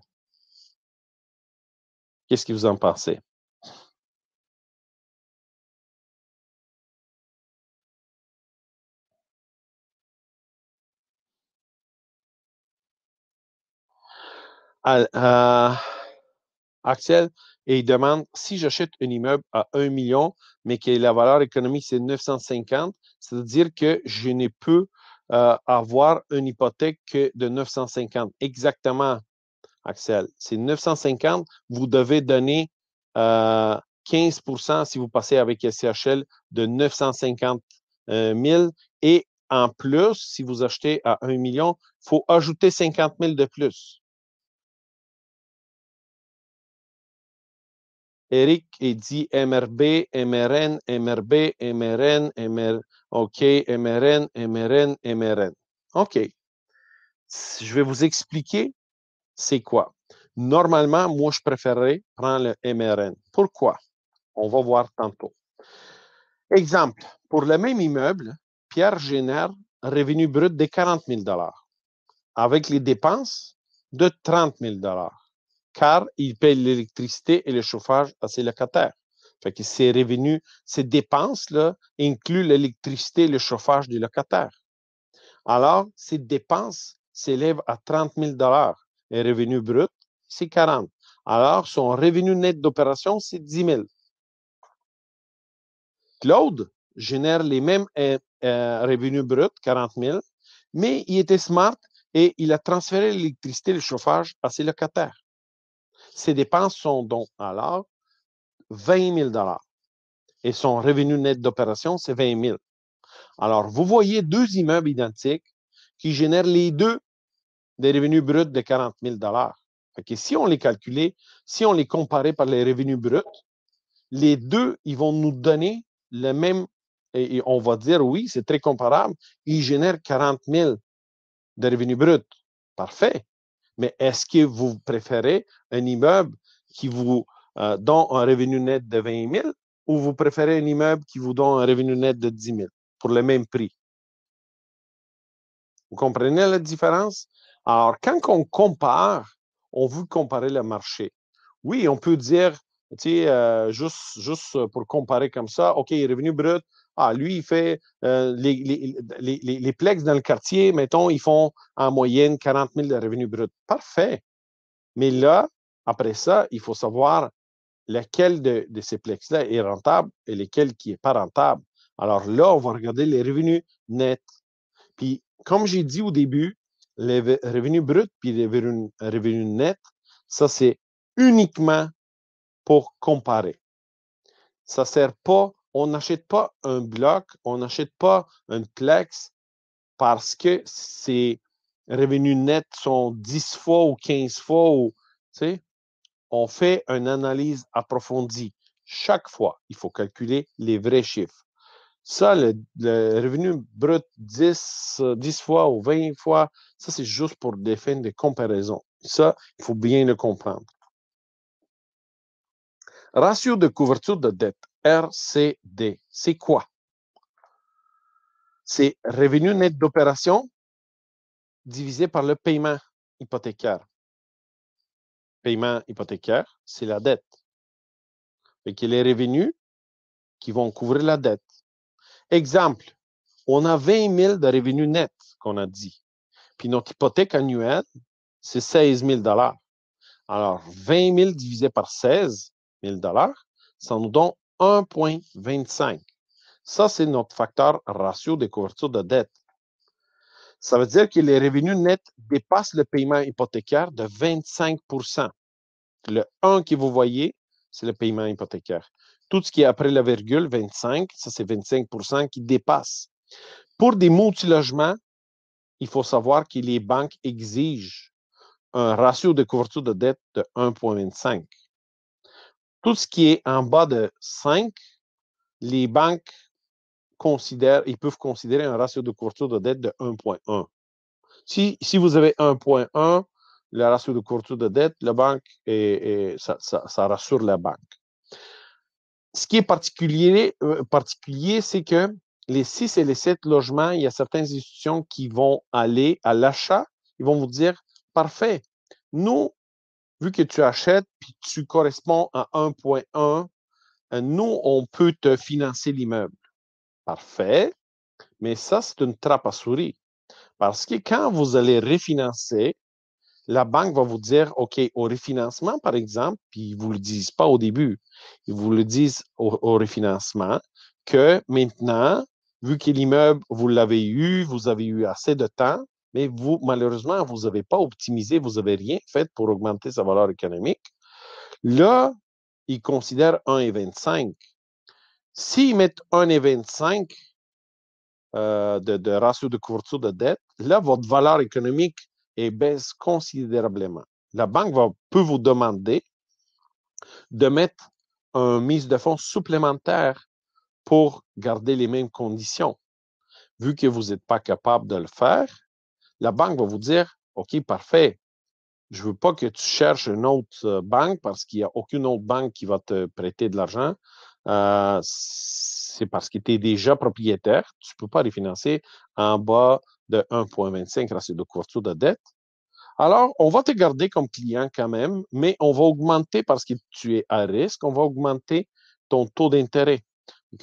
Qu'est-ce que vous en pensez? Axel, et il demande si j'achète un immeuble à 1 million, mais que la valeur économique, c'est 950, c'est-à-dire que je ne peux avoir une hypothèque que de 950. Exactement, Axel. C'est 950. Vous devez donner 15% si vous passez avec SCHL de 950 000. Et en plus, si vous achetez à 1 million, il faut ajouter 50 000 de plus. Eric il dit MRB, MRN, MRB, MRN, OK, MRN, MRN, MRN. OK. Je vais vous expliquer c'est quoi. Normalement, moi, je préférerais prendre le MRN. Pourquoi? On va voir tantôt. Exemple, pour le même immeuble, Pierre génère un revenu brut de 40 000 avec les dépenses de 30 000 car il paye l'électricité et le chauffage à ses locataires. Fait que ses revenus, ses dépenses-là incluent l'électricité et le chauffage des locataires. Alors, ses dépenses s'élèvent à 30 000 et revenu brut, c'est 40. Alors, son revenu net d'opération, c'est 10 000. Claude génère les mêmes revenus bruts, 40 000, mais il était smart et il a transféré l'électricité et le chauffage à ses locataires. Ses dépenses sont donc alors 20 000 et son revenu net d'opération, c'est 20 000. Alors, vous voyez deux immeubles identiques qui génèrent les deux des revenus bruts de 40 000 Fait que si on les calculait, si on les comparait par les revenus bruts, les deux, ils vont nous donner le même, et on va dire, oui, c'est très comparable, ils génèrent 40 000 de revenus bruts. Parfait. Mais est-ce que vous préférez un immeuble qui vous donne un revenu net de 20 000 ou vous préférez un immeuble qui vous donne un revenu net de 10 000 pour le même prix? Vous comprenez la différence? Alors, quand on compare, on veut comparer le marché. Oui, on peut dire, tu sais, juste pour comparer comme ça, OK, revenu brut, lui, il fait les plex dans le quartier, mettons, ils font en moyenne 40 000 de revenus bruts. Parfait. Mais là, après ça, il faut savoir lequel de ces plex-là est rentable et lequel qui n'est pas rentable. Alors là, on va regarder les revenus nets. Puis, comme j'ai dit au début, les revenus bruts puis les revenus nets, ça, c'est uniquement pour comparer. Ça ne sert pas, on n'achète pas un bloc, on n'achète pas un plex parce que ces revenus nets sont 10 fois ou 15 fois. Tu sais, on fait une analyse approfondie. Chaque fois, il faut calculer les vrais chiffres. Ça, le revenu brut 10 fois ou 20 fois, ça, c'est juste pour des fins de comparaison. Ça, il faut bien le comprendre. Ratio de couverture de dette, RCD, c'est quoi? C'est revenu net d'opération divisé par le paiement hypothécaire. Paiement hypothécaire, c'est la dette. Et que les revenus qui vont couvrir la dette. Exemple, on a 20 000 de revenus nets qu'on a dit. Puis notre hypothèque annuelle, c'est 16 000 Alors, 20 000 divisé par 16 000 ça nous donne 1,25. Ça, c'est notre facteur ratio de couverture de dette. Ça veut dire que les revenus nets dépassent le paiement hypothécaire de 25 Le 1 que vous voyez, c'est le paiement hypothécaire. Tout ce qui est après la virgule, 25, ça, c'est 25 qui dépasse. Pour des multilogements, il faut savoir que les banques exigent un ratio de couverture de dette de 1,25. Tout ce qui est en bas de 5, les banques ils peuvent considérer un ratio de couverture de dette de 1,1. Si vous avez 1,1, le ratio de couverture de dette, la banque, ça rassure la banque. Ce qui est particulier, c'est que les 6 et les 7 logements, il y a certaines institutions qui vont aller à l'achat, ils vont vous dire, parfait, nous, vu que tu achètes puis tu corresponds à 1,1, nous, on peut te financer l'immeuble. Parfait, mais ça, c'est une trappe à souris. Parce que quand vous allez refinancer, la banque va vous dire, OK, au refinancement, par exemple, puis ils ne vous le disent pas au début, ils vous le disent au refinancement, que maintenant, vu que l'immeuble, vous l'avez eu, vous avez eu assez de temps, mais vous, malheureusement, vous n'avez pas optimisé, vous n'avez rien fait pour augmenter sa valeur économique. Là, ils considèrent 1,25. S'ils mettent 1,25 de ratio de couverture de dette, là, votre valeur économique baisse considérablement. La banque peut vous demander de mettre une mise de fonds supplémentaire pour garder les mêmes conditions. Vu que vous n'êtes pas capable de le faire, la banque va vous dire, OK, parfait, je ne veux pas que tu cherches une autre banque parce qu'il n'y a aucune autre banque qui va te prêter de l'argent. C'est parce que tu es déjà propriétaire. Tu ne peux pas refinancer en bas de 1,25 ratio de couverture de dette. Alors, on va te garder comme client quand même, mais on va augmenter parce que tu es à risque, on va augmenter ton taux d'intérêt.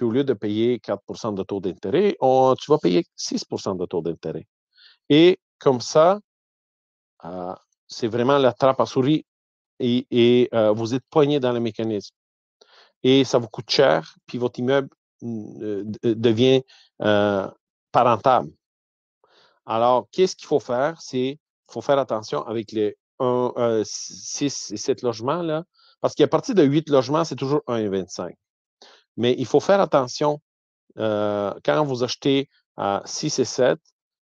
Au lieu de payer 4 de taux d'intérêt, tu vas payer 6 de taux d'intérêt. Et comme ça, c'est vraiment la trappe à souris et vous êtes poigné dans le mécanisme. Et ça vous coûte cher, puis votre immeuble devient pas rentable. Alors, qu'est-ce qu'il faut faire? C'est qu'il faut faire attention avec les 6 et 7 logements, là, parce qu'à partir de 8 logements, c'est toujours 1,25. Mais il faut faire attention quand vous achetez 6 et 7,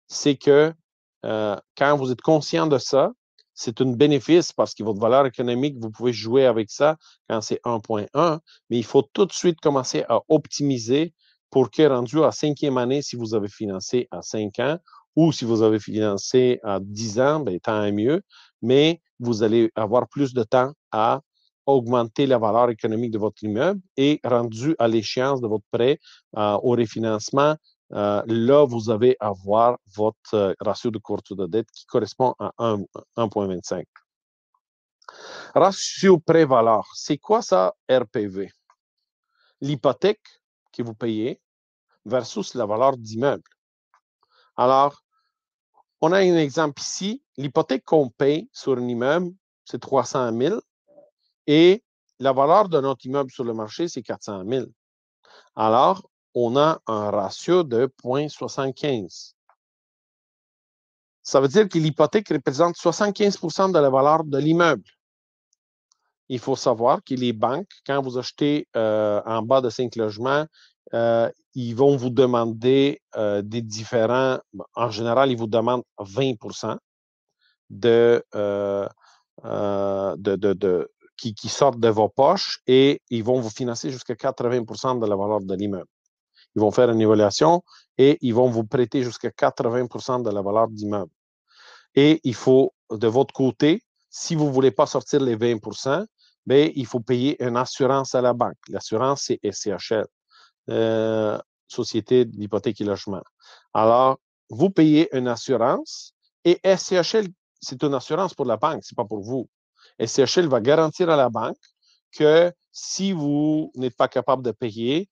c'est que quand vous êtes conscient de ça, c'est un bénéfice parce que votre valeur économique, vous pouvez jouer avec ça quand c'est 1,1, mais il faut tout de suite commencer à optimiser pour que, rendu à 5e année, si vous avez financé à 5 ans ou si vous avez financé à 10 ans, bien, tant mieux, mais vous allez avoir plus de temps à augmenter la valeur économique de votre immeuble et rendu à l'échéance de votre prêt au refinancement, là, vous allez avoir votre ratio de couverture de dette qui correspond à 1,25. Ratio prêt-valeur, c'est quoi ça, RPV? L'hypothèque que vous payez versus la valeur d'immeuble. Alors, on a un exemple ici. L'hypothèque qu'on paye sur un immeuble, c'est 300 000 et la valeur de notre immeuble sur le marché, c'est 400 000. Alors, on a un ratio de 0,75. Ça veut dire que l'hypothèque représente 75 de la valeur de l'immeuble. Il faut savoir que les banques, quand vous achetez en bas de 5 logements, ils vont vous demander des différents. En général, ils vous demandent 20 qui sortent de vos poches et ils vont vous financer jusqu'à 80 de la valeur de l'immeuble. Ils vont faire une évaluation et ils vont vous prêter jusqu'à 80 de la valeur d'immeuble. Et il faut, de votre côté, si vous ne voulez pas sortir les 20 bien, il faut payer une assurance à la banque. L'assurance, c'est SCHL, Société d'hypothèque et logement. Alors, vous payez une assurance et SCHL, c'est une assurance pour la banque, ce n'est pas pour vous. SCHL va garantir à la banque que si vous n'êtes pas capable de payer,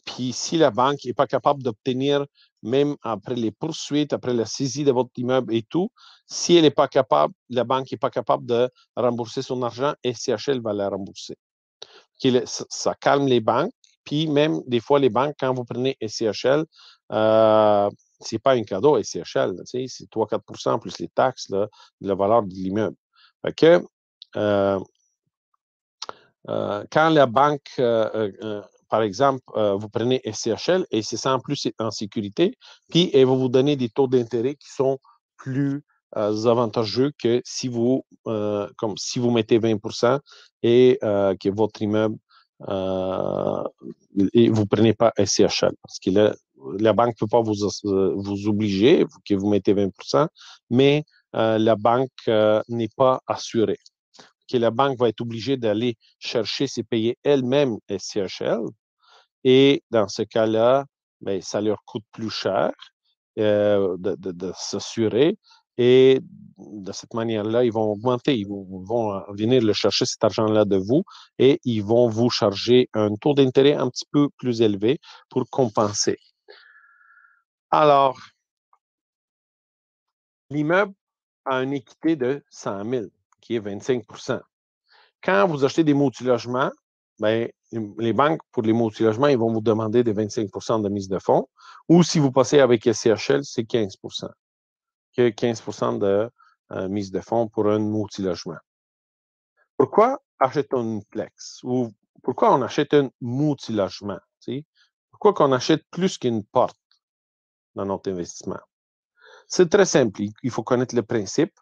puis si la banque n'est pas capable d'obtenir, même après les poursuites, après la saisie de votre immeuble et tout, si elle n'est pas capable, la banque n'est pas capable de rembourser son argent, SCHL va la rembourser. Ça calme les banques. Puis même des fois, les banques, quand vous prenez SCHL, ce n'est pas un cadeau SCHL. C'est 3-4 plus les taxes là, de la valeur de l'immeuble. Fait que, quand la banque par exemple, vous prenez SCHL et c'est ça en plus en sécurité, puis elle va vous donner des taux d'intérêt qui sont plus avantageux que si vous, comme si vous mettez 20 et que votre immeuble, et vous ne prenez pas SCHL. Parce que la banque ne peut pas vous obliger que vous mettez 20 mais la banque n'est pas assurée. Que la banque va être obligée d'aller chercher ses payer elle-même SCHL. Et dans ce cas-là, ben, ça leur coûte plus cher de s'assurer. Et de cette manière-là, ils vont augmenter, ils vont venir le chercher cet argent-là de vous et ils vont vous charger un taux d'intérêt un petit peu plus élevé pour compenser. Alors, l'immeuble a une équité de 100 000, qui est 25 %. Quand vous achetez des multilogements, ben, les banques, pour les multilogements, ils vont vous demander des 25 % de mise de fonds. Ou si vous passez avec SCHL, c'est 15 %. 15 % de mise de fonds pour un multilogement. Pourquoi achetons une Plex? Ou pourquoi on achète un multilogement? T'sais? Pourquoi qu'on achète plus qu'une porte dans notre investissement? C'est très simple. Il faut connaître le principe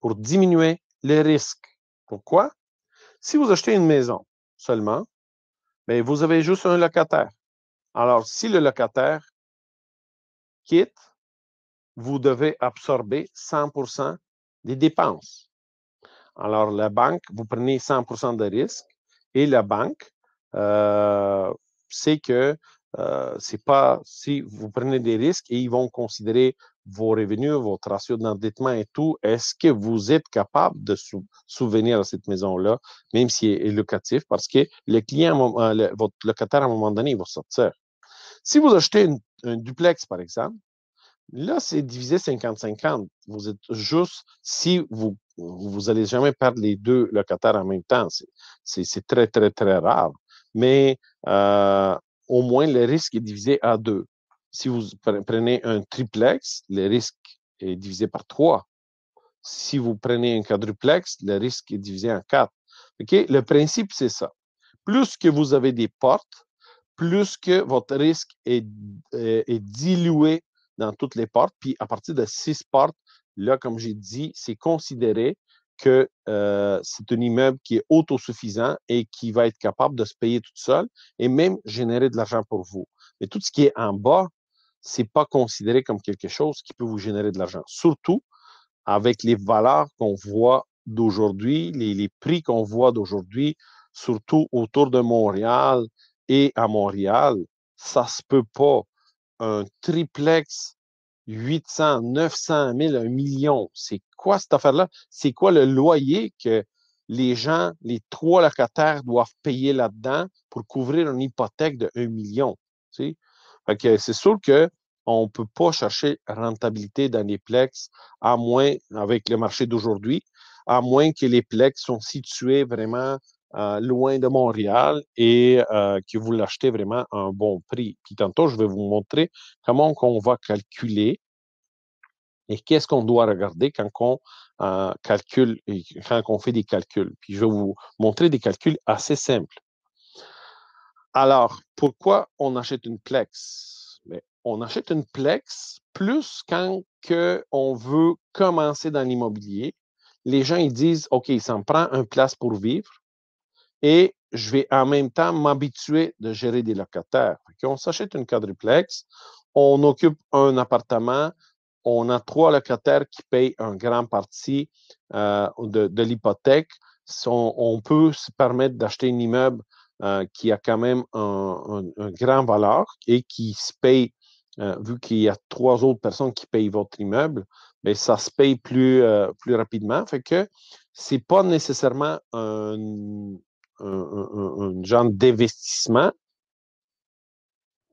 pour diminuer les risques. Pourquoi? Si vous achetez une maison seulement, bien, vous avez juste un locataire. Alors, si le locataire quitte, vous devez absorber 100 % des dépenses. Alors, la banque, vous prenez 100 % de risque et la banque sait que c'est pas si vous prenez des risques et ils vont considérer vos revenus, votre ratio d'endettement et tout. Est-ce que vous êtes capable de souvenir à cette maison-là, même si elle est locatif, parce que le client, votre locataire, à un moment donné, il va sortir. Si vous achetez un duplex, par exemple, là, c'est divisé 50-50. Vous êtes juste, si vous allez jamais perdre les deux locataires en même temps. C'est très, très, très rare. Mais au moins, le risque est divisé à deux. Si vous prenez un triplex, le risque est divisé par 3. Si vous prenez un quadruplex, le risque est divisé en 4. Okay? Le principe, c'est ça. Plus que vous avez des portes, plus que votre risque est dilué dans toutes les portes. Puis à partir de 6 portes, là, comme j'ai dit, c'est considéré que c'est un immeuble qui est autosuffisant et qui va être capable de se payer tout seul et même générer de l'argent pour vous. Mais tout ce qui est en bas, ce n'est pas considéré comme quelque chose qui peut vous générer de l'argent. Surtout avec les valeurs qu'on voit d'aujourd'hui, les prix qu'on voit d'aujourd'hui, surtout autour de Montréal et à Montréal, ça se peut pas. Un triplex, 800, 900 000, 1 million. C'est quoi cette affaire-là? C'est quoi le loyer que les gens, les 3 locataires doivent payer là-dedans pour couvrir une hypothèque de 1 million? Tu sais? Fait que c'est sûr que on ne peut pas chercher rentabilité dans les plex, à moins, avec le marché d'aujourd'hui, à moins que les plex sont situés vraiment loin de Montréal et que vous l'achetez vraiment à un bon prix. Puis tantôt, je vais vous montrer comment on va calculer et qu'est-ce qu'on doit regarder quand on calcule, quand on fait des calculs. Puis je vais vous montrer des calculs assez simples. Alors, pourquoi on achète une Plex? Bien, on achète une Plex plus quand on veut commencer dans l'immobilier. Les gens, ils disent, OK, ça me prend une place pour vivre et je vais en même temps m'habituer de gérer des locataires. On s'achète une quadruplex, on occupe un appartement, on a 3 locataires qui payent une grande partie de l'hypothèque. On peut se permettre d'acheter un immeuble qui a quand même un grand valeur et qui se paye, vu qu'il y a 3 autres personnes qui payent votre immeuble, bien, ça se paye plus rapidement. Fait que c'est pas nécessairement un genre d'investissement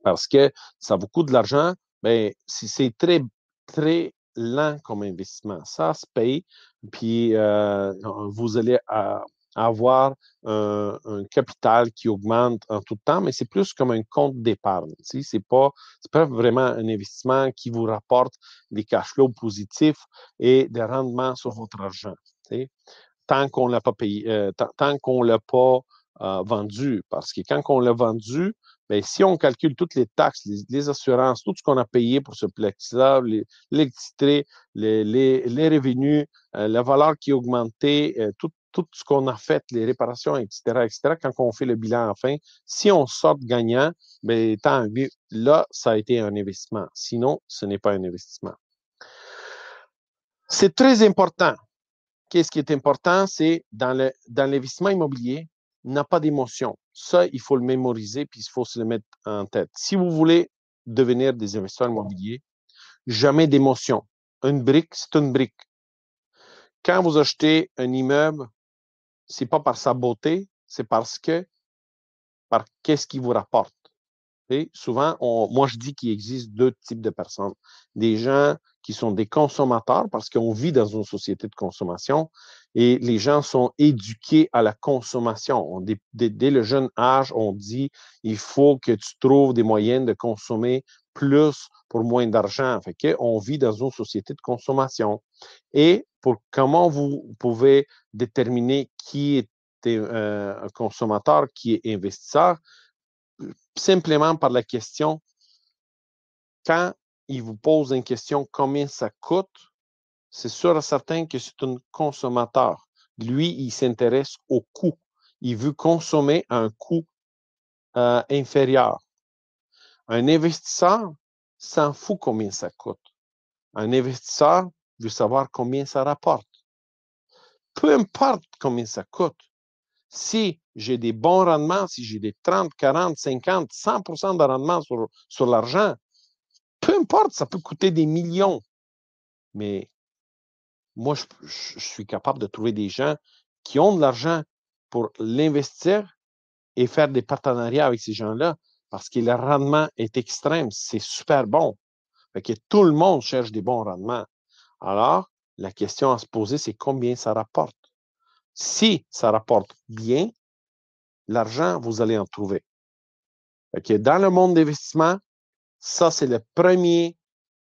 parce que ça vous coûte de l'argent, mais c'est très, très lent comme investissement. Ça se paye, puis vous allez avoir un capital qui augmente en tout temps, mais c'est plus comme un compte d'épargne. C'est pas vraiment un investissement qui vous rapporte des cash flows positifs et des rendements sur votre argent. Tant qu'on ne l'a pas payé, tant qu'on ne l'a pas vendu. Parce que quand on l'a vendu, bien, si on calcule toutes les taxes, les assurances, tout ce qu'on a payé pour ce plex-là, l'électricité, les revenus, la valeur qui a augmenté, tout ce qu'on a fait, les réparations, etc., quand on fait le bilan enfin, si on sort gagnant, bien, tant mieux. Là, ça a été un investissement. Sinon, ce n'est pas un investissement. C'est très important. Qu'est-ce qui est important, c'est dans l'investissement immobilier, il n'a pas d'émotion. Ça, il faut le mémoriser puis il faut se le mettre en tête. Si vous voulez devenir des investisseurs immobiliers, jamais d'émotion. Une brique, c'est une brique. Quand vous achetez un immeuble, c'est pas par sa beauté, c'est parce que par qu'est-ce qu'il vous rapporte. Et souvent, moi, je dis qu'il existe deux types de personnes. Des gens qui sont des consommateurs parce qu'on vit dans une société de consommation et les gens sont éduqués à la consommation. Dès le jeune âge, on dit il faut que tu trouves des moyens de consommer plus pour moins d'argent. Fait qu'on vit dans une société de consommation. Et comment vous pouvez déterminer qui est un consommateur, qui est investisseur? Simplement par la question, quand il vous pose une question combien ça coûte, c'est sûr et certain que c'est un consommateur. Lui, il s'intéresse au coût. Il veut consommer à un coût inférieur. Un investisseur s'en fout combien ça coûte. Un investisseur veut savoir combien ça rapporte. Peu importe combien ça coûte. Si j'ai des bons rendements, si j'ai des 30, 40, 50, 100% de rendement sur l'argent, peu importe, ça peut coûter des millions. Mais moi, je suis capable de trouver des gens qui ont de l'argent pour l'investir et faire des partenariats avec ces gens-là parce que le rendement est extrême. C'est super bon. Fait que tout le monde cherche des bons rendements. Alors, la question à se poser, c'est combien ça rapporte. Si ça rapporte bien, l'argent, vous allez en trouver. Fait que dans le monde d'investissement, ça, c'est la première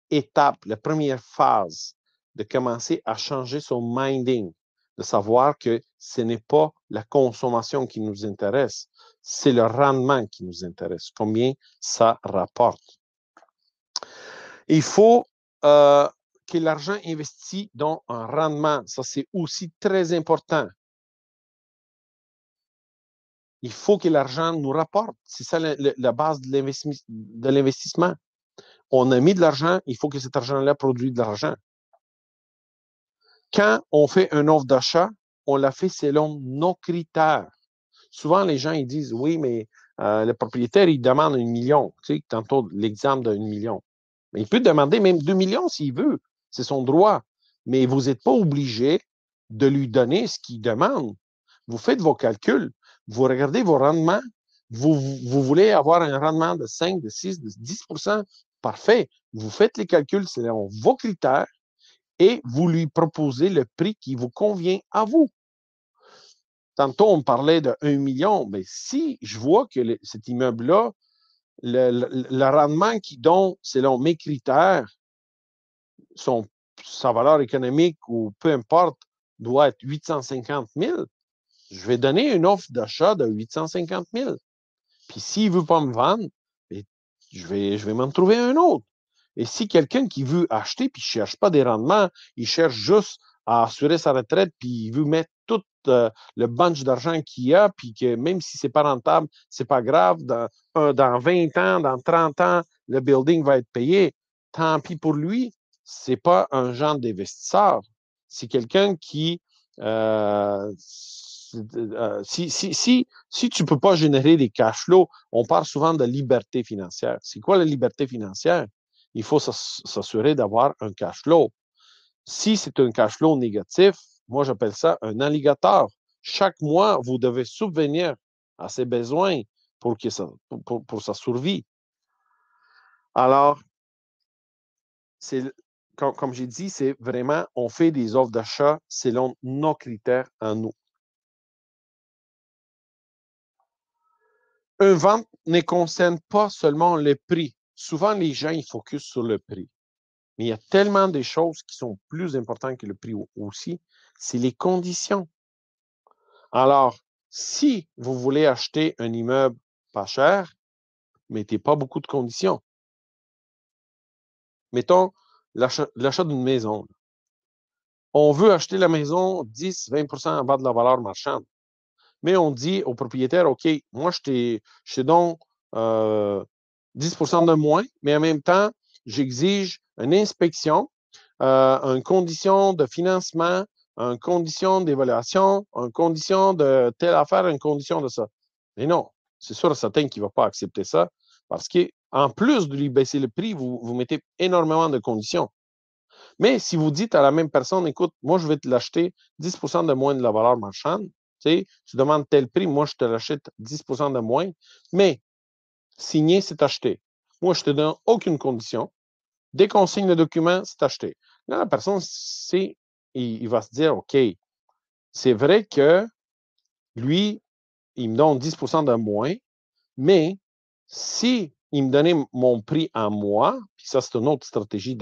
étape, la première phase de commencer à changer son minding, de savoir que ce n'est pas la consommation qui nous intéresse, c'est le rendement qui nous intéresse, combien ça rapporte. Il faut que l'argent investi dans un rendement, ça c'est aussi très important. Il faut que l'argent nous rapporte. C'est ça la base de l'investissement. On a mis de l'argent, il faut que cet argent-là produise de l'argent. Quand on fait une offre d'achat, on la fait selon nos critères. Souvent, les gens ils disent oui, mais le propriétaire, il demande 1 million. Tu sais, tantôt, l'exemple de 1 million. Mais il peut demander même 2 millions s'il veut. C'est son droit. Mais vous n'êtes pas obligé de lui donner ce qu'il demande. Vous faites vos calculs, vous regardez vos rendements. Vous voulez avoir un rendement de 5, de 6, de 10 parfait. Vous faites les calculs selon vos critères et vous lui proposez le prix qui vous convient à vous. Tantôt, on parlait de 1 million, mais si je vois que cet immeuble-là, le rendement qu'il donne selon mes critères, sa valeur économique ou peu importe, doit être 850 000, je vais donner une offre d'achat de 850 000. Puis s'il ne veut pas me vendre, je vais m'en trouver un autre. Et si quelqu'un qui veut acheter, puis il ne cherche pas des rendements, il cherche juste à assurer sa retraite, puis il veut mettre tout le bunch d'argent qu'il a, puis que même si ce n'est pas rentable, ce n'est pas grave, dans 20 ans, dans 30 ans, le building va être payé. Tant pis pour lui, ce n'est pas un genre d'investisseur. C'est quelqu'un qui... si tu ne peux pas générer des cash flows, on parle souvent de liberté financière. C'est quoi la liberté financière? Il faut s'assurer d'avoir un cash flow. Si c'est un cash flow négatif, moi j'appelle ça un alligator. Chaque mois, vous devez subvenir à ses besoins pour sa survie. Alors, comme j'ai dit, c'est vraiment, on fait des offres d'achat selon nos critères à nous. Une vente ne concerne pas seulement le prix. Souvent, les gens, ils focusent sur le prix. Mais il y a tellement de choses qui sont plus importantes que le prix aussi, c'est les conditions. Alors, si vous voulez acheter un immeuble pas cher, mettez pas beaucoup de conditions. Mettons l'achat d'une maison. On veut acheter la maison 10-20% en bas de la valeur marchande. Mais on dit au propriétaire, OK, moi, je te donne 10% de moins, mais en même temps, j'exige une inspection, une condition de financement, une condition d'évaluation, une condition de telle affaire, une condition de ça. Mais non, c'est sûr et certain qu'il ne va pas accepter ça parce qu'en plus de lui baisser le prix, vous mettez énormément de conditions. Mais si vous dites à la même personne, écoute, moi, je vais te l'acheter 10% de moins de la valeur marchande, tu demandes tel prix, moi, je te l'achète 10% de moins, mais Signer, c'est acheter. Moi, je ne te donne aucune condition. Dès qu'on signe le document, c'est acheté. Là, la personne, il va se dire, OK, c'est vrai que lui, il me donne 10% de moins, mais si il me donnait mon prix à moi, puis ça, c'est une autre stratégie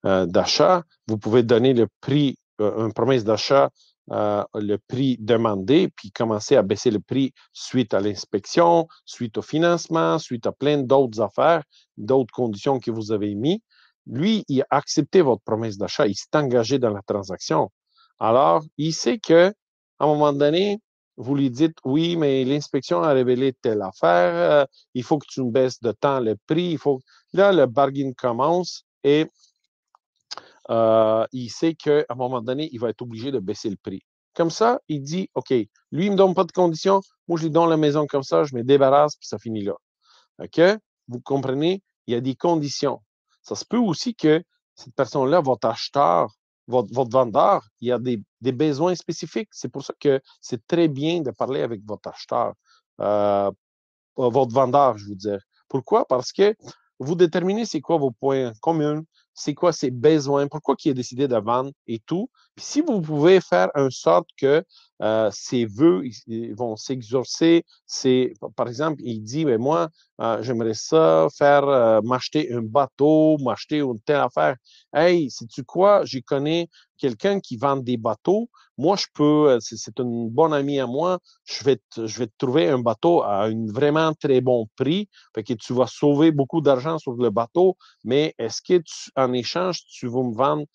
d'achat, vous pouvez donner le prix, une promesse d'achat, le prix demandé, puis commencer à baisser le prix suite à l'inspection, suite au financement, suite à plein d'autres affaires, d'autres conditions que vous avez mis. Lui, il a accepté votre promesse d'achat, il s'est engagé dans la transaction. Alors, il sait que à un moment donné, vous lui dites oui, mais l'inspection a révélé telle affaire, il faut que tu me baisses de temps le prix, il faut. Là, le bargain commence et il sait qu'à un moment donné, il va être obligé de baisser le prix. Comme ça, il dit, OK, lui, il ne me donne pas de conditions, moi, je lui donne la maison comme ça, je me débarrasse, puis ça finit là. OK? Vous comprenez? Il y a des conditions. Ça se peut aussi que cette personne-là, votre acheteur, votre vendeur, il y a des besoins spécifiques. C'est pour ça que c'est très bien de parler avec votre acheteur. Euh, votre vendeur, je veux dire. Pourquoi? Parce que vous déterminez c'est quoi vos points communs, c'est quoi ses besoins, pourquoi il a décidé de vendre et tout. Puis si vous pouvez faire en sorte que ses vœux ils vont s'exaucer, c'est, par exemple, il dit, mais moi, j'aimerais ça faire m'acheter un bateau, m'acheter une telle affaire. Hey, sais-tu quoi? J'y connais quelqu'un qui vend des bateaux. Moi, je peux, c'est une bonne amie à moi, je vais te trouver un bateau à un vraiment très bon prix, fait que tu vas sauver beaucoup d'argent sur le bateau, mais est-ce que en échange, tu vas me vendre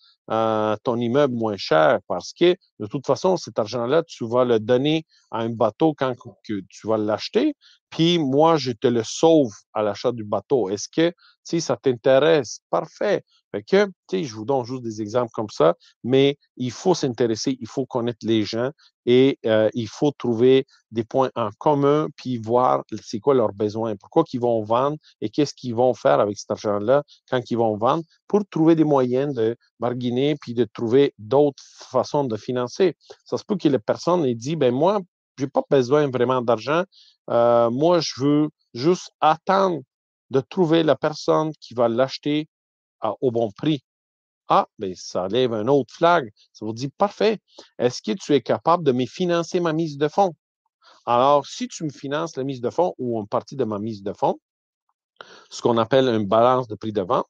ton immeuble moins cher? Parce que de toute façon, cet argent-là, tu vas le donner à un bateau quand que tu vas l'acheter, puis moi, je te le sauve à l'achat du bateau. Est-ce que ça t'intéresse? Parfait. Fait que, je vous donne juste des exemples comme ça, mais il faut s'intéresser, il faut connaître les gens et il faut trouver des points en commun, puis voir c'est quoi leurs besoins, pourquoi ils vont vendre et qu'est-ce qu'ils vont faire avec cet argent-là quand ils vont vendre pour trouver des moyens de barguiner puis de trouver d'autres façons de financer. Ça se peut que la personne ait dit, ben moi, j'ai pas besoin vraiment d'argent. Moi, je veux juste attendre de trouver la personne qui va l'acheter au bon prix. Ah, bien, ça lève un autre flag. Ça vous dit, parfait. Est-ce que tu es capable de me financer ma mise de fonds? Alors, si tu me finances la mise de fonds ou une partie de ma mise de fonds, ce qu'on appelle une balance de prix de vente,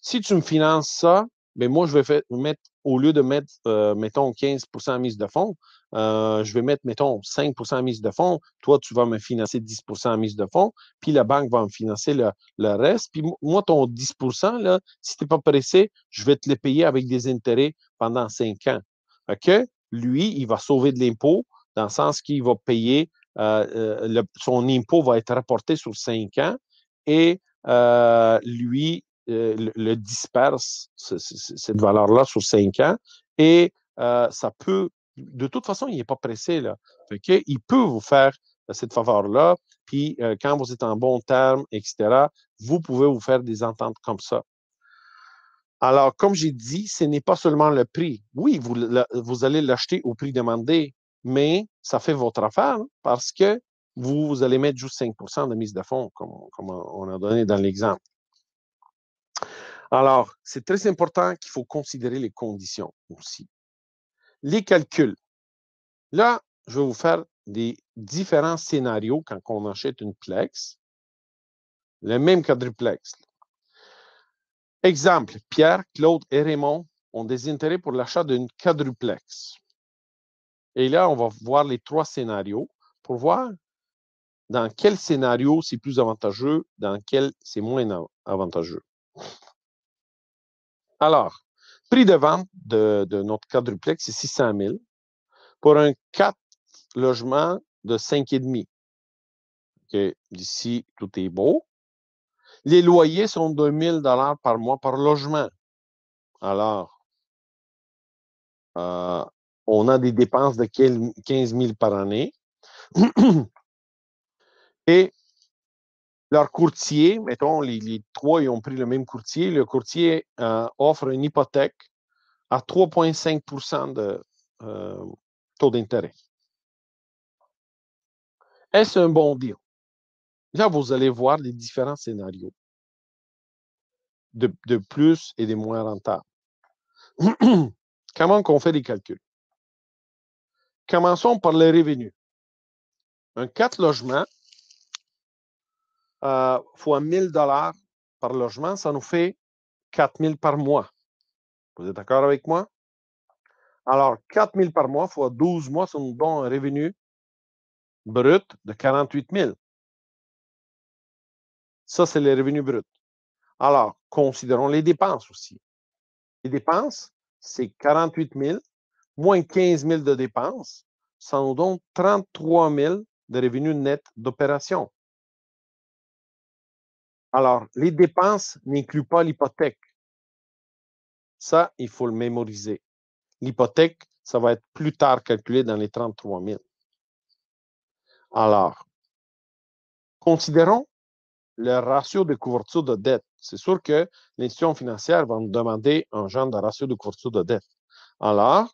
si tu me finances ça, ben moi, je vais mettre, au lieu de mettre, mettons, 15% mise de fonds, je vais mettre, mettons, 5% mise de fonds. Toi, tu vas me financer 10% mise de fonds, puis la banque va me financer le reste. Puis moi, ton 10%, là, si tu n'es pas pressé, je vais te le payer avec des intérêts pendant 5 ans. OK? Lui, il va sauver de l'impôt dans le sens qu'il va payer, son impôt va être rapporté sur 5 ans et lui, le disperse, cette valeur-là, sur 5 ans. Et ça peut, de toute façon, il n'est pas pressé, là. Fait que, il peut vous faire cette faveur-là. Puis, quand vous êtes en bon terme, etc., vous pouvez vous faire des ententes comme ça. Alors, comme j'ai dit, ce n'est pas seulement le prix. Oui, vous allez l'acheter au prix demandé, mais ça fait votre affaire parce que vous allez mettre juste 5% de mise de fonds, comme on a donné dans l'exemple. Alors, c'est très important qu'il faut considérer les conditions aussi. Les calculs. Là, je vais vous faire des différents scénarios quand on achète une plex, le même quadruplex. Exemple, Pierre, Claude et Raymond ont des intérêts pour l'achat d'une quadruplex. Et là, on va voir les 3 scénarios pour voir dans quel scénario c'est plus avantageux, dans quel c'est moins avantageux. Alors, prix de vente de notre quadruplex, c'est 600 000 pour un 4 logements de 5,5. Okay. D'ici, tout est beau. Les loyers sont de 1 000 $ par mois par logement. Alors, on a des dépenses de 15 000 par année. Et leur courtier, mettons, les 3, ils ont pris le même courtier. Le courtier offre une hypothèque à 3,5% de taux d'intérêt. Est-ce un bon deal? Là, vous allez voir les différents scénarios de plus et de moins rentables. Comment on fait les calculs? Commençons par les revenus. Un 4 logements fois 1000 $ par logement, ça nous fait 4000 par mois. Vous êtes d'accord avec moi? Alors, 4000 par mois fois 12 mois, ça nous donne un revenu brut de 48 000. Ça, c'est les revenus bruts. Alors, considérons les dépenses aussi. Les dépenses, c'est 48 000 moins 15 000 de dépenses. Ça nous donne 33 000 de revenus nets d'opération. Alors, les dépenses n'incluent pas l'hypothèque. Ça, il faut le mémoriser. L'hypothèque, ça va être plus tard calculé dans les 33 000. Alors, considérons le ratio de couverture de dette. C'est sûr que l'institution financière va nous demander un genre de ratio de couverture de dette. Alors,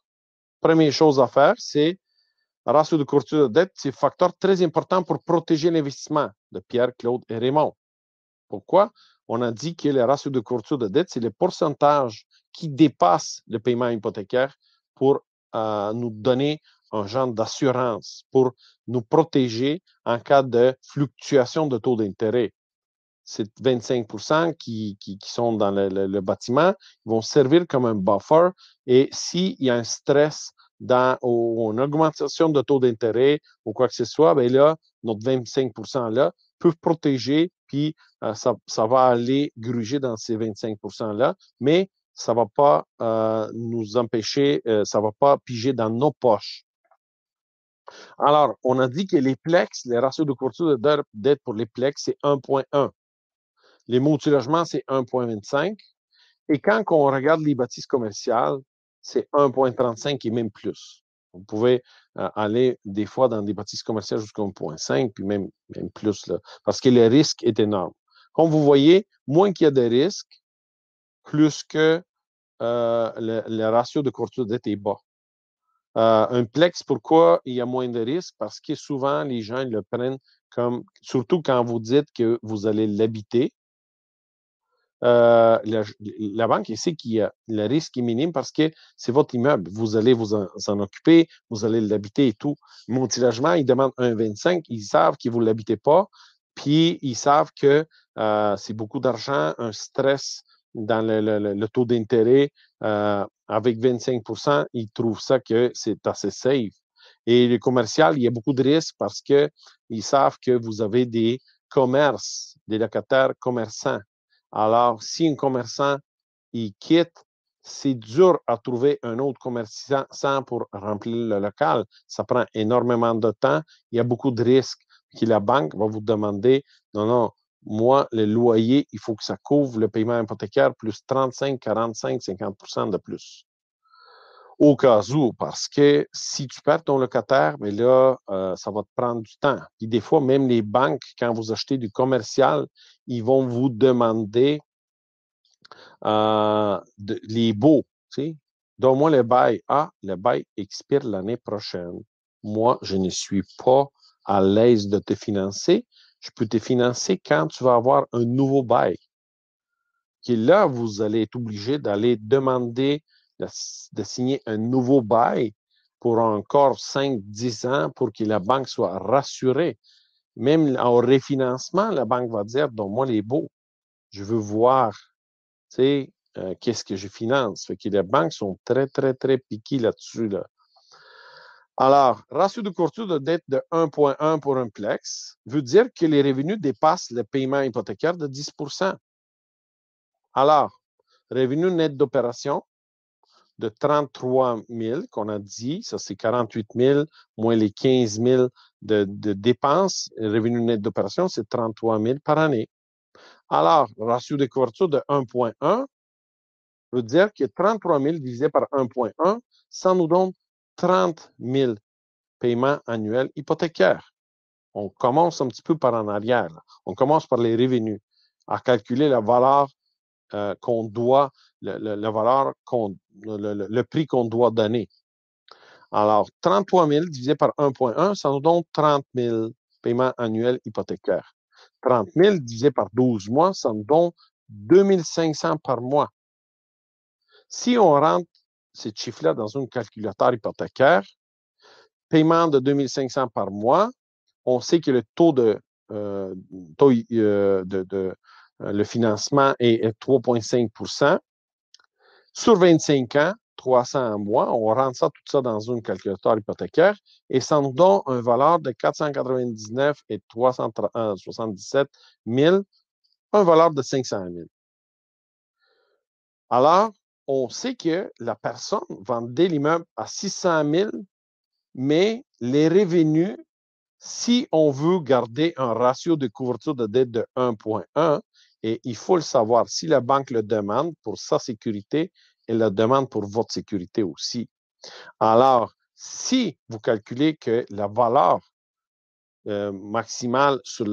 première chose à faire, c'est le ratio de couverture de dette, c'est un facteur très important pour protéger l'investissement de Pierre, Claude et Raymond. Pourquoi? On a dit que le ratio de couverture de dette, c'est le pourcentage qui dépasse le paiement hypothécaire pour nous donner un genre d'assurance, pour nous protéger en cas de fluctuation de taux d'intérêt. C'est 25 qui sont dans le bâtiment, ils vont servir comme un buffer. Et s'il y a un stress ou une augmentation de taux d'intérêt ou quoi que ce soit, bien là, notre 25 là peut protéger, puis ça va aller gruger dans ces 25 là, mais ça ne va pas nous empêcher, ça ne va pas piger dans nos poches. Alors, on a dit que les plex, les ratios de couverture de dette pour les plex, c'est 1,1. Les multilogements, c'est 1,25. Et quand on regarde les bâtisses commerciales, c'est 1,35 et même plus. Vous pouvez aller des fois dans des bâtisses commerciales jusqu'à 1,5, puis même plus, là, parce que le risque est énorme. Comme vous voyez, moins qu'il y a de risques, plus que le ratio de couverture de dette est bas. Un plex, pourquoi il y a moins de risques? Parce que souvent, les gens le prennent comme, surtout quand vous dites que vous allez l'habiter, la banque sait que le risque est minime parce que c'est votre immeuble. Vous allez vous en occuper, vous allez l'habiter et tout. Multilogement, ils demandent 1,25. Ils savent que vous ne l'habitez pas, puis ils savent que c'est beaucoup d'argent, un stress dans le taux d'intérêt. Avec 25 ils trouvent ça que c'est assez safe. Et le commercial, il y a beaucoup de risques parce qu'ils savent que vous avez des commerces, des locataires commerçants. Alors, si un commerçant il quitte, c'est dur à trouver un autre commerçant pour remplir le local. Ça prend énormément de temps. Il y a beaucoup de risques que la banque va vous demander. Non, non, moi, le loyer, il faut que ça couvre le paiement hypothécaire plus 35, 45, 50 de plus. Au cas où, parce que si tu perds ton locataire, mais là, ça va te prendre du temps. Puis des fois, même les banques, quand vous achetez du commercial, ils vont vous demander les baux. Tu sais. Donne-moi le bail. Ah, le bail expire l'année prochaine. Moi, je ne suis pas à l'aise de te financer. Je peux te financer quand tu vas avoir un nouveau bail. Et là, vous allez être obligé d'aller demander de signer un nouveau bail pour encore 5-10 ans pour que la banque soit rassurée. Même au refinancement, la banque va dire, donne-moi les baux. Je veux voir, tu sais, qu'est-ce que je finance. Fait que les banques sont très, très, très piquées là-dessus. Là. Alors, ratio de couverture de dette de 1,1 pour un plex veut dire que les revenus dépassent le paiement hypothécaire de 10 Alors, revenu net d'opération de 33 000 qu'on a dit, ça c'est 48 000 moins les 15 000 de dépenses. Revenu net d'opération, c'est 33 000 par année. Alors, ratio de couverture de 1,1 veut dire que 33 000 divisé par 1,1, ça nous donne 30 000 paiements annuels hypothécaires. On commence un petit peu par en arrière. Là. On commence par les revenus, à calculer la valeur qu'on doit, le prix qu'on doit donner. Alors, 33 000 divisé par 1,1, ça nous donne 30 000 paiements annuels hypothécaires. 30 000 divisé par 12 mois, ça nous donne 2 500 par mois. Si on rentre ces chiffres-là dans un calculateur hypothécaire, paiement de 2 500 par mois, on sait que le taux de le financement est 3,5 % sur 25 ans, 300 mois. On rentre ça, tout ça dans un calculateur hypothécaire et ça nous donne une valeur de 499 et 377 000, une valeur de 500 000. Alors, on sait que la personne vendait l'immeuble à 600 000, mais les revenus, si on veut garder un ratio de couverture de dette de 1,1, et il faut le savoir, si la banque le demande pour sa sécurité, elle le demande pour votre sécurité aussi. Alors, si vous calculez que la valeur maximale sur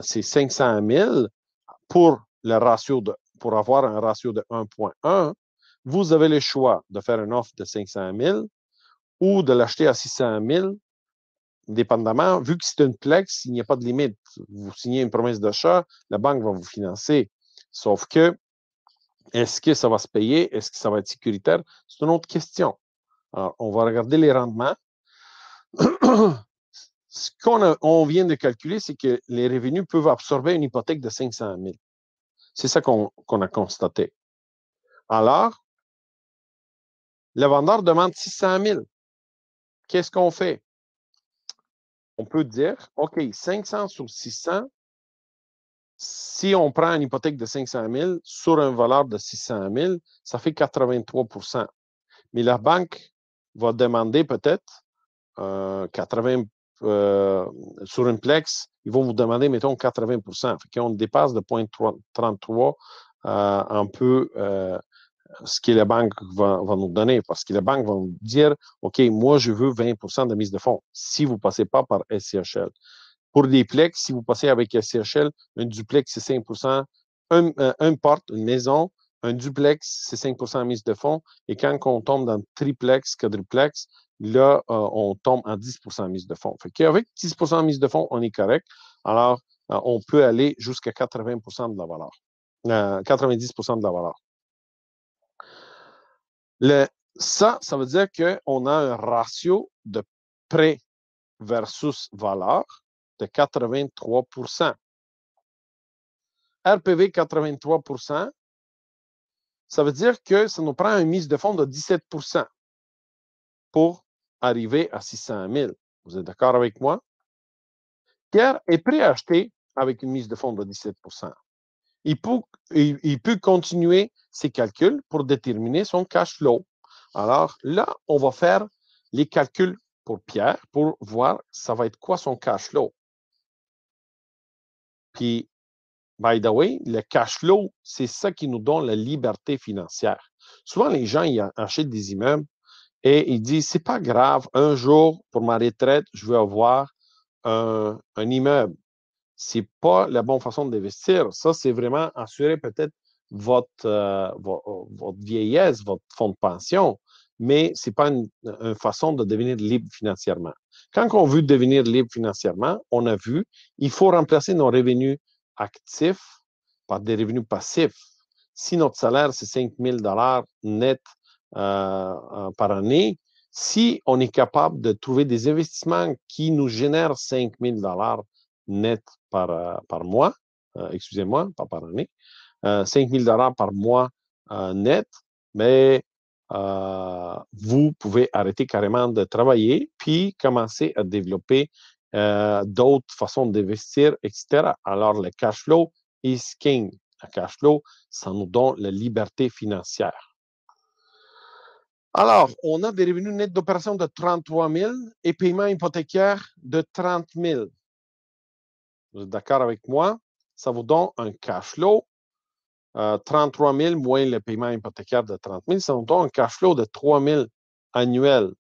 c'est 500 000 pour avoir un ratio de 1,1, vous avez le choix de faire une offre de 500 000 ou de l'acheter à 600 000, dépendamment. Vu que c'est une plex, il n'y a pas de limite. Vous signez une promesse d'achat, la banque va vous financer. Sauf que, est-ce que ça va se payer? Est-ce que ça va être sécuritaire? C'est une autre question. Alors, on va regarder les rendements. Ce qu'on vient de calculer, c'est que les revenus peuvent absorber une hypothèque de 500 000. C'est ça qu'on a constaté. Alors, le vendeur demande 600 000. Qu'est-ce qu'on fait? On peut dire, OK, 500 sur 600, si on prend une hypothèque de 500 000 sur une valeur de 600 000, ça fait 83 %. Mais la banque va demander peut-être 80 sur une plex, ils vont vous demander, mettons, 80 %. Fait qu'on dépasse de 0,33 un peu ce que la banque va nous donner. Parce que la banque va nous dire, OK, moi, je veux 20 % de mise de fonds si vous ne passez pas par SCHL. Pour des plex, si vous passez avec SCHL, un duplex, c'est 5 %. Un porte, une maison, un duplex, c'est 5 % de mise de fonds. Et quand on tombe dans triplex, quadruplex, là, on tombe en 10 % de mise de fonds. Fait qu'avec 10 % de mise de fonds, on est correct. Alors, on peut aller jusqu'à 80 % de la valeur. 90 % de la valeur. Ça veut dire qu'on a un ratio de prêt versus valeur de 83 %. RPV 83 %, ça veut dire que ça nous prend une mise de fonds de 17 % pour arriver à 600 000. Vous êtes d'accord avec moi? Pierre est prêt à acheter avec une mise de fonds de 17 %. Il peut continuer ses calculs pour déterminer son cash flow. Alors là, on va faire les calculs pour Pierre pour voir ça va être quoi son cash flow. Puis, by the way, le cash flow, c'est ça qui nous donne la liberté financière. Souvent, les gens ils achètent des immeubles et ils disent, c'est pas grave, un jour, pour ma retraite, je vais avoir un immeuble. C'est pas la bonne façon d'investir. Ça, c'est vraiment assurer peut-être votre vieillesse, votre fonds de pension, mais ce n'est pas une façon de devenir libre financièrement. Quand on veut devenir libre financièrement, on a vu, il faut remplacer nos revenus actifs par des revenus passifs. Si notre salaire, c'est 5 000 $ net par année, si on est capable de trouver des investissements qui nous génèrent 5 000 $ net par mois, excusez-moi, pas par année, 5 000 $ par mois net, mais vous pouvez arrêter carrément de travailler puis commencer à développer d'autres façons d'investir, etc. Alors, le cash flow is king. Le cash flow, ça nous donne la liberté financière. Alors, on a des revenus nets d'opération de 33 000 et paiement hypothécaire de 30 000. Vous êtes d'accord avec moi? Ça vous donne un cash flow. 33 000 moins le paiement hypothécaire de 30 000, ça nous donne un cash flow de 3 000 annuel.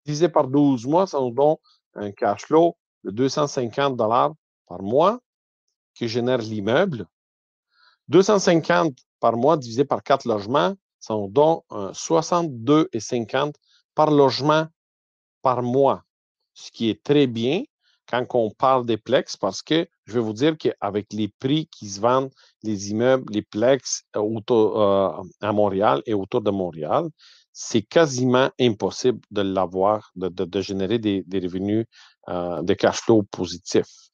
Divisé par 12 mois, ça nous donne un cash flow de 250 $ par mois qui génère l'immeuble. 250 par mois divisé par 4 logements, ça nous donne 62,50 par logement par mois, ce qui est très bien. quand on parle des plex, parce que je vais vous dire qu'avec les prix qui se vendent, les immeubles, les plex à Montréal et autour de Montréal, c'est quasiment impossible de l'avoir, de générer des revenus de cash flow positifs.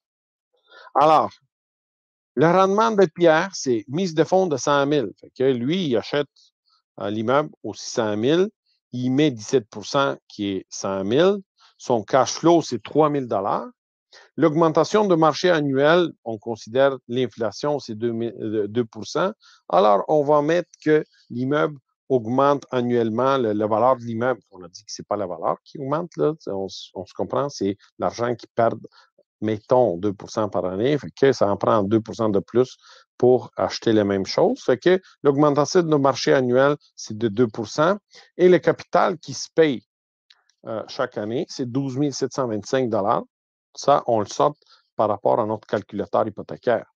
Alors, le rendement de Pierre, c'est mise de fonds de 100 000. Fait que lui, il achète l'immeuble au 600 000, il met 17 qui est 100 000. Son cash flow, c'est 3 000 L'augmentation de marché annuel, on considère l'inflation, c'est 2 Alors, on va mettre que l'immeuble augmente annuellement, la valeur de l'immeuble. On a dit que ce n'est pas la valeur qui augmente, là. On se comprend, c'est l'argent qui perd, mettons, 2 par année. Fait que ça en prend 2 de plus pour acheter les mêmes choses. Fait que l'augmentation de nos marchés annuels, c'est de 2 et le capital qui se paye chaque année, c'est 12 725 Ça, on le sort par rapport à notre calculateur hypothécaire.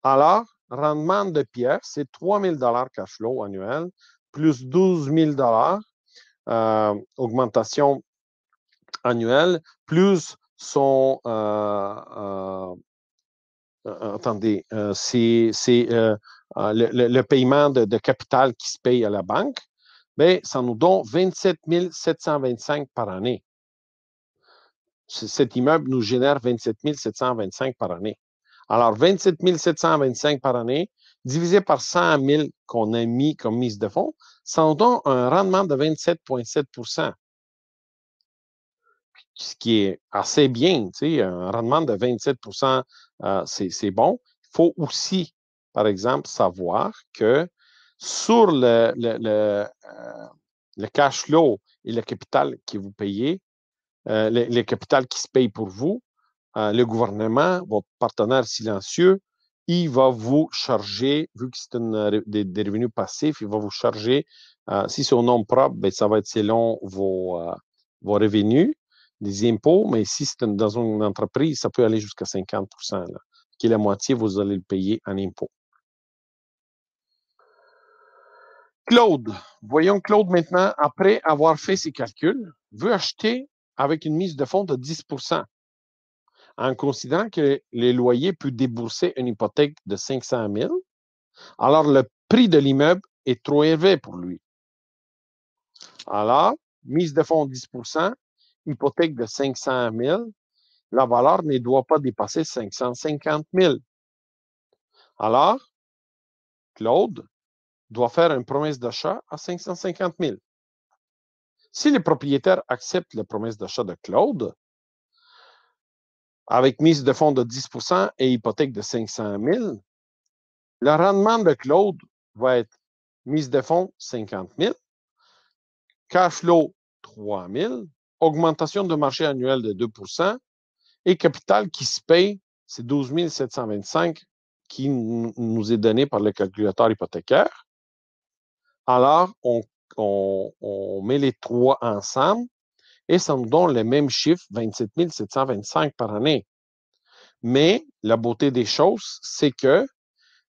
Alors, rendement de Pierre, c'est 3 000 cash flow annuel, plus 12 000 augmentation annuelle, plus son... attendez, c'est le paiement de capital qui se paye à la banque. Bien, ça nous donne 27 725 par année. Cet immeuble nous génère 27 725 par année. Alors, 27 725 par année, divisé par 100 000 qu'on a mis comme mise de fonds, ça nous donne un rendement de 27,7 ce qui est assez bien. Un rendement de 27 c'est bon. Il faut aussi, par exemple, savoir que sur le cash flow et le capital que vous payez, le capital qui se paye pour vous, le gouvernement, votre partenaire silencieux, il va vous charger, vu que c'est des revenus passifs, il va vous charger, si c'est au nom propre, ben, ça va être selon vos revenus, des impôts, mais si c'est dans une entreprise, ça peut aller jusqu'à 50 là, qui est la moitié, vous allez le payer en impôts. Claude, voyons Claude maintenant, après avoir fait ses calculs, veut acheter avec une mise de fonds de 10 en considérant que les loyers peuvent débourser une hypothèque de 500 000, alors le prix de l'immeuble est trop élevé pour lui. Alors, mise de fonds 10 hypothèque de 500 000, la valeur ne doit pas dépasser 550 000. Alors, Claude doit faire une promesse d'achat à 550 000. Si le propriétaire accepte la promesse d'achat de Claude, avec mise de fonds de 10 et hypothèque de 500 000, le rendement de Claude va être mise de fonds 50 000, cash flow 3 000, augmentation de marché annuel de 2 et capital qui se paye, c'est 12 725 qui nous est donné par le calculateur hypothécaire. Alors, on met les trois ensemble et ça nous donne le même chiffre, 27 725 par année. Mais la beauté des choses, c'est que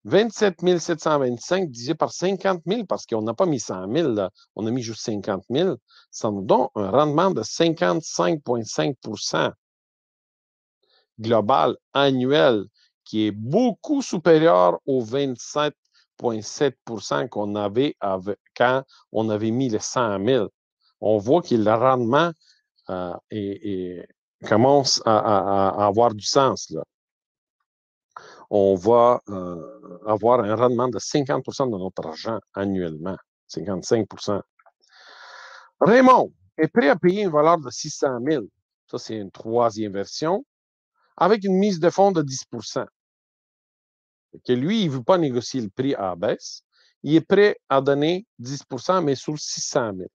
27 725 divisé par 50 000, parce qu'on n'a pas mis 100 000, là, on a mis juste 50 000, ça nous donne un rendement de 55,5 global annuel, qui est beaucoup supérieur aux 27,7 qu'on avait quand on avait mis les 100 000. On voit que le rendement commence à avoir du sens, là. On va avoir un rendement de 50 de notre argent annuellement, 55 Raymond est prêt à payer une valeur de 600 000. Ça, c'est une troisième version, avec une mise de fonds de 10 que lui, il ne veut pas négocier le prix à la baisse. Il est prêt à donner 10 mais sur 600 000.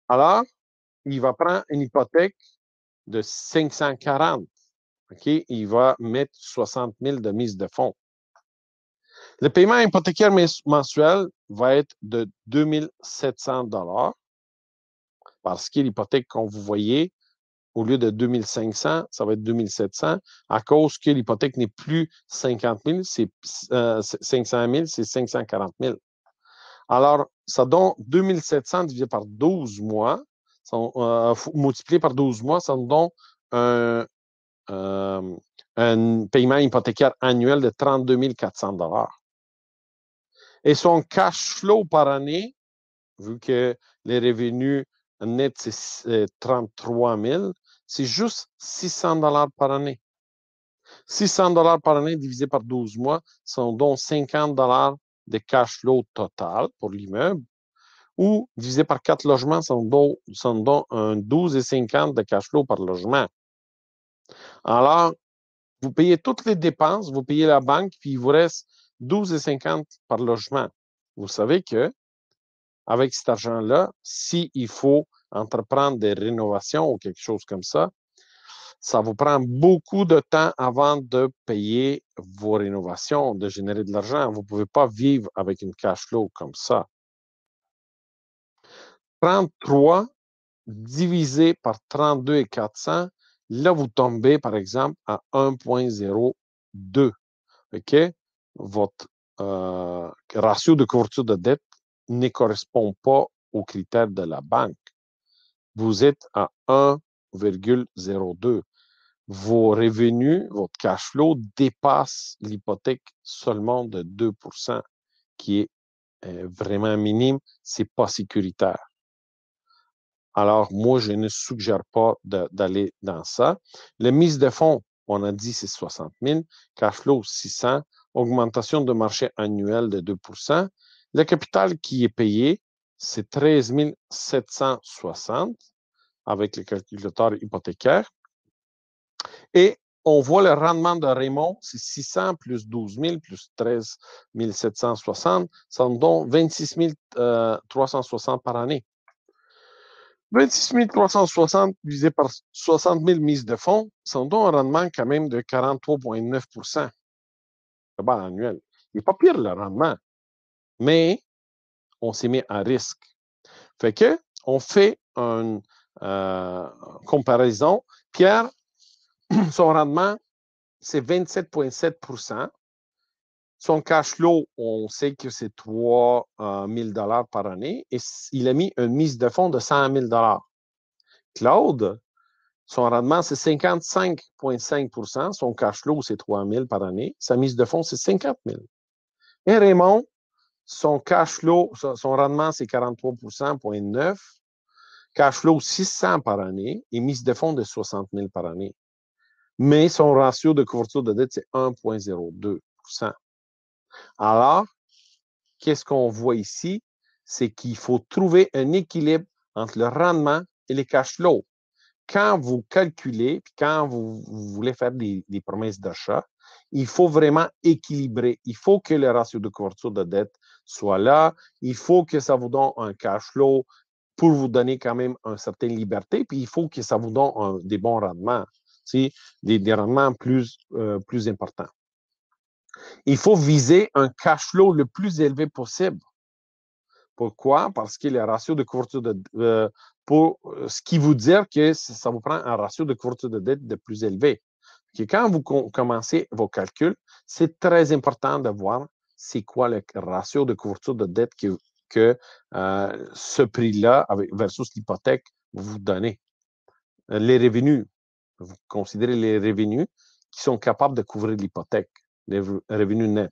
Alors, il va prendre une hypothèque de 540. Okay? Il va mettre 60 000 de mise de fonds. Le paiement hypothécaire mensuel va être de 2 700 parce que l'hypothèque qu'on vous voyez, au lieu de 2 500, ça va être 2 700 à cause que l'hypothèque n'est plus 50 000, c'est 500 000, c'est 540 000. Alors, ça donne 2 700 divisé par 12 mois, multiplié par 12 mois, ça nous donne un paiement hypothécaire annuel de 32 400 $. Et son cash flow par année, vu que les revenus nets, c'est 33 000, c'est juste 600 $ par année. 600 $ par année divisé par 12 mois, sont donc 50 $ de cash flow total pour l'immeuble, ou divisé par 4 logements, sont donc un 12,50 de cash flow par logement. Alors, vous payez toutes les dépenses, vous payez la banque, puis il vous reste 12,50 par logement. Vous savez que avec cet argent-là, s'il faut entreprendre des rénovations ou quelque chose comme ça vous prend beaucoup de temps avant de payer vos rénovations, de générer de l'argent. Vous ne pouvez pas vivre avec une cash flow comme ça. 33 divisé par 32 et 400, là, vous tombez, par exemple, à 1,02. OK? Votre ratio de couverture de dette ne correspond pas aux critères de la banque. Vous êtes à 1,02. Vos revenus, votre cash flow dépasse l'hypothèque seulement de 2 qui est vraiment minime. Ce n'est pas sécuritaire. Alors, moi, je ne suggère pas d'aller dans ça. La mise de fonds, on a dit, c'est 60 000. Cash flow, 600. Augmentation de marché annuel de 2 Le capital qui est payé, c'est 13 760 avec le calculateur hypothécaire. Et on voit le rendement de Raymond, c'est 600 plus 12 000 plus 13 760, ça nous donne 26 360 par année. 26 360 divisé par 60 000 mises de fonds, ça nous donne un rendement quand même de 43,9 de bas annuel. Il n'est pas pire le rendement, mais on s'est mis à risque. Fait que, on fait une comparaison. Pierre, son rendement, c'est 27,7 Son cash flow, on sait que c'est 3 000 $ par année et il a mis une mise de fonds de 100 000 $. Claude, son rendement, c'est 55,5 Son cash flow, c'est 3 000 par année. Sa mise de fonds, c'est 50 000. Et Raymond, son cash flow, son rendement, c'est 43,9 Cash flow, 600 par année et mise de fonds de 60 000 par année. Mais son ratio de couverture de dette, c'est 1,02 Alors, qu'est-ce qu'on voit ici? C'est qu'il faut trouver un équilibre entre le rendement et les cash flows. Quand vous calculez, puis quand vous voulez faire des promesses d'achat, il faut vraiment équilibrer. Il faut que le ratio de couverture de dette soit là. Il faut que ça vous donne un cash flow pour vous donner quand même une certaine liberté. Puis il faut que ça vous donne des bons rendements, des rendements plus importants. Il faut viser un cash flow le plus élevé possible. Pourquoi? Parce que le ratio de couverture de pour ce qui vous dit que ça vous prend un ratio de couverture de dette de plus élevé. Que quand vous commencez vos calculs, c'est très important de voir c'est quoi le ratio de couverture de dette que ce prix-là versus l'hypothèque vous donnez. Les revenus, vous considérez les revenus qui sont capables de couvrir l'hypothèque, les revenus nets.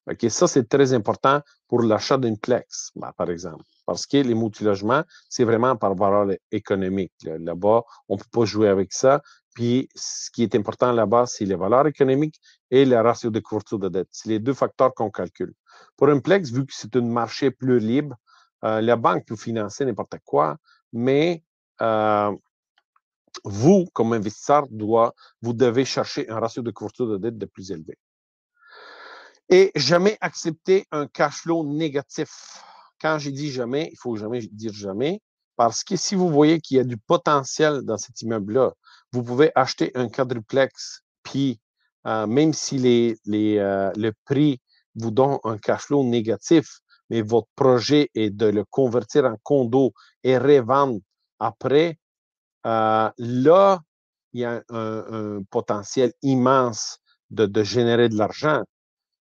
Okay, ça, c'est très important pour l'achat d'une plex, par exemple. Parce que les multilogements, c'est vraiment par valeur économique. Là-bas, on ne peut pas jouer avec ça. Puis, ce qui est important là-bas, c'est les valeurs économiques et le ratio de couverture de dette. C'est les deux facteurs qu'on calcule. Pour une plex, vu que c'est un marché plus libre, la banque peut financer n'importe quoi, mais vous, comme investisseur, vous devez chercher un ratio de couverture de dette de plus élevé. Et jamais accepter un cash flow négatif. Quand j'ai dit jamais, il faut jamais dire jamais, parce que si vous voyez qu'il y a du potentiel dans cet immeuble-là, vous pouvez acheter un quadruplex, puis même si le prix vous donne un cash flow négatif, mais votre projet est de le convertir en condo et revendre après, là, il y a un potentiel immense de générer de l'argent.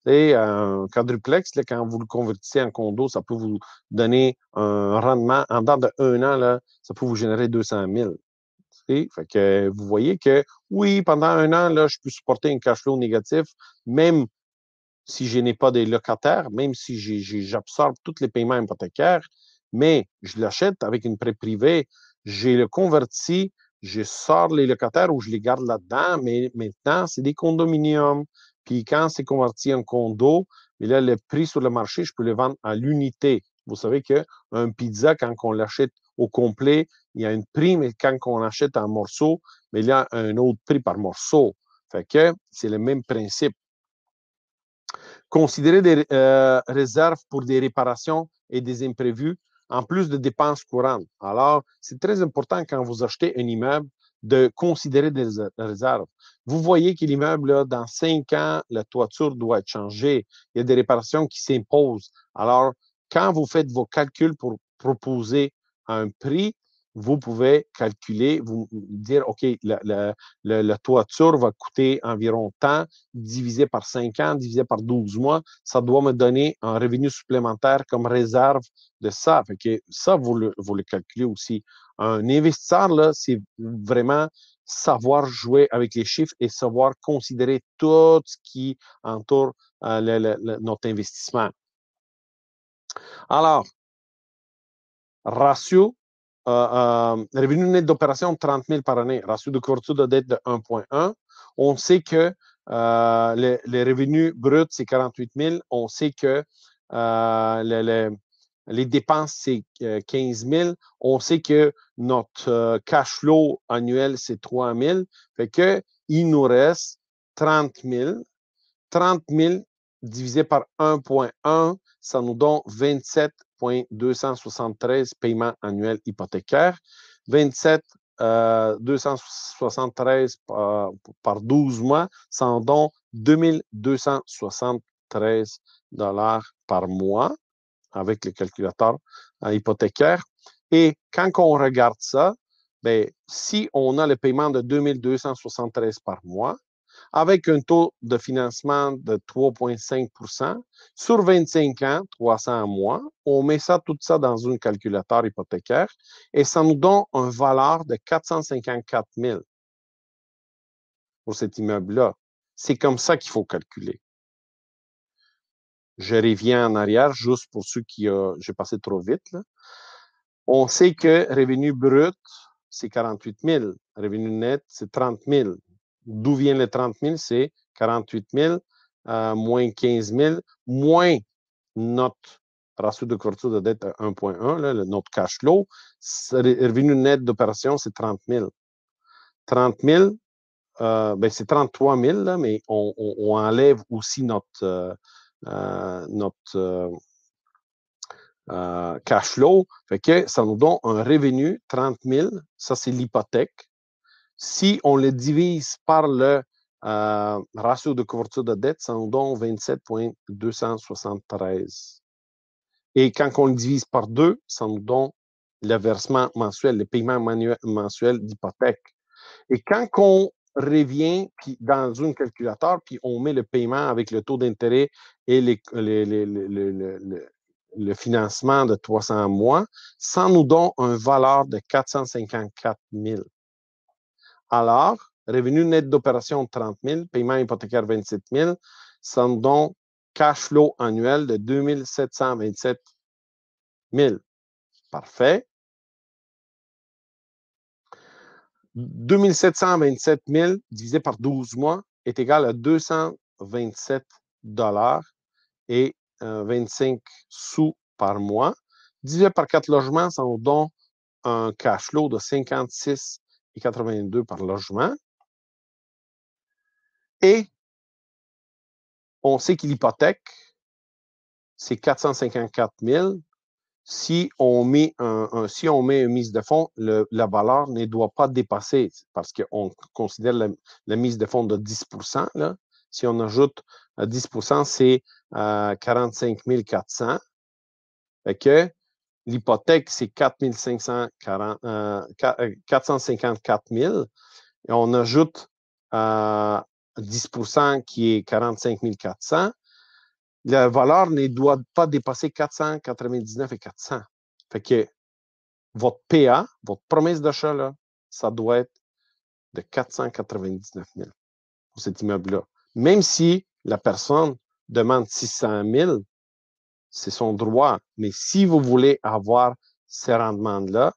Un quadruplex, là, quand vous le convertissez en condo, ça peut vous donner un rendement en dedans de 1 an, là, ça peut vous générer 200 000. Fait que vous voyez que, oui, pendant un an, là, je peux supporter un cash flow négatif, même si je n'ai pas des locataires, même si j'absorbe tous les paiements hypothécaires, mais je l'achète avec une prêt privé, je le convertis, je sors les locataires ou je les garde là-dedans, mais maintenant, c'est des condominiums. Puis quand c'est converti en condo, mais là, le prix sur le marché, je peux le vendre à l'unité. Vous savez qu'un pizza, quand on l'achète au complet, il y a une prix, mais quand on achète un morceau, mais il y a un autre prix par morceau. Fait que c'est le même principe. Considérer des réserves pour des réparations et des imprévus, en plus de dépenses courantes. Alors, c'est très important quand vous achetez un immeuble de considérer des réserves. Vous voyez que l'immeuble, dans 5 ans, la toiture doit être changée. Il y a des réparations qui s'imposent. Alors, quand vous faites vos calculs pour proposer un prix, vous pouvez calculer, vous dire, OK, la toiture va coûter environ tant, divisé par 5 ans, divisé par 12 mois, ça doit me donner un revenu supplémentaire comme réserve de ça. Fait que ça, vous le calculez aussi. Un investisseur, là, c'est vraiment savoir jouer avec les chiffres et savoir considérer tout ce qui entoure notre investissement. Alors, ratio, revenu net d'opération de 30 000 par année, ratio de couverture de dette de 1,1. On sait que les revenus bruts, c'est 48 000. On sait que les dépenses, c'est 15 000. On sait que notre cash flow annuel, c'est 3 000. Fait que il nous reste 30 000. 30 000 divisé par 1,1, ça nous donne 27,273 paiements annuels hypothécaires. 27 273 par 12 mois, ça en donne 2273 $ par mois avec le calculateur hypothécaire. Et quand on regarde ça, ben, si on a le paiement de 2273 par mois, avec un taux de financement de 3,5 sur 25 ans, 300 mois. On met ça, tout ça dans un calculateur hypothécaire et ça nous donne une valeur de 454 000 pour cet immeuble-là. C'est comme ça qu'il faut calculer. Je reviens en arrière, juste pour ceux qui j'ai passé trop vite. Là. On sait que revenu brut, c'est 48 000. Revenu net, c'est 30 000. D'où vient les 30 000? C'est 48 000 moins 15 000 moins notre ratio de couverture de dette à 1,1, notre cash flow. Revenu net d'opération, c'est 30 000. 30 000, ben c'est 33 000, là, mais on enlève aussi notre cash flow. Fait que ça nous donne un revenu 30 000. Ça, c'est l'hypothèque. Si on le divise par le ratio de couverture de dette, ça nous donne 27,273. Et quand on le divise par 2, ça nous donne le versement mensuel, le paiement mensuel d'hypothèque. Et quand on revient puis dans un calculateur, puis on met le paiement avec le taux d'intérêt et le financement de 300 mois, ça nous donne une valeur de 454 000. Alors, revenu net d'opération de 30 000, paiement hypothécaire 27 000, ça nous donne cash flow annuel de 2 727 000. Parfait. 2 727 000 divisé par 12 mois est égal à 227 $ et 25 sous par mois. Divisé par 4 logements, ça nous donne un cash flow de 56,82 par logement. Et on sait que l'hypothèque, c'est 454 000. Si on met une mise de fonds, la valeur ne doit pas dépasser, parce qu'on considère la mise de fonds de 10 là. Si on ajoute 10 c'est 45 400. Fait que l'hypothèque, c'est 454 000. Et on ajoute 10 qui est 45 400. La valeur ne doit pas dépasser 499 et 400. Fait que votre PA, votre promesse d'achat, là, ça doit être de 499 000 pour cet immeuble-là. Même si la personne demande 600 000, c'est son droit. Mais si vous voulez avoir ces rendements-là,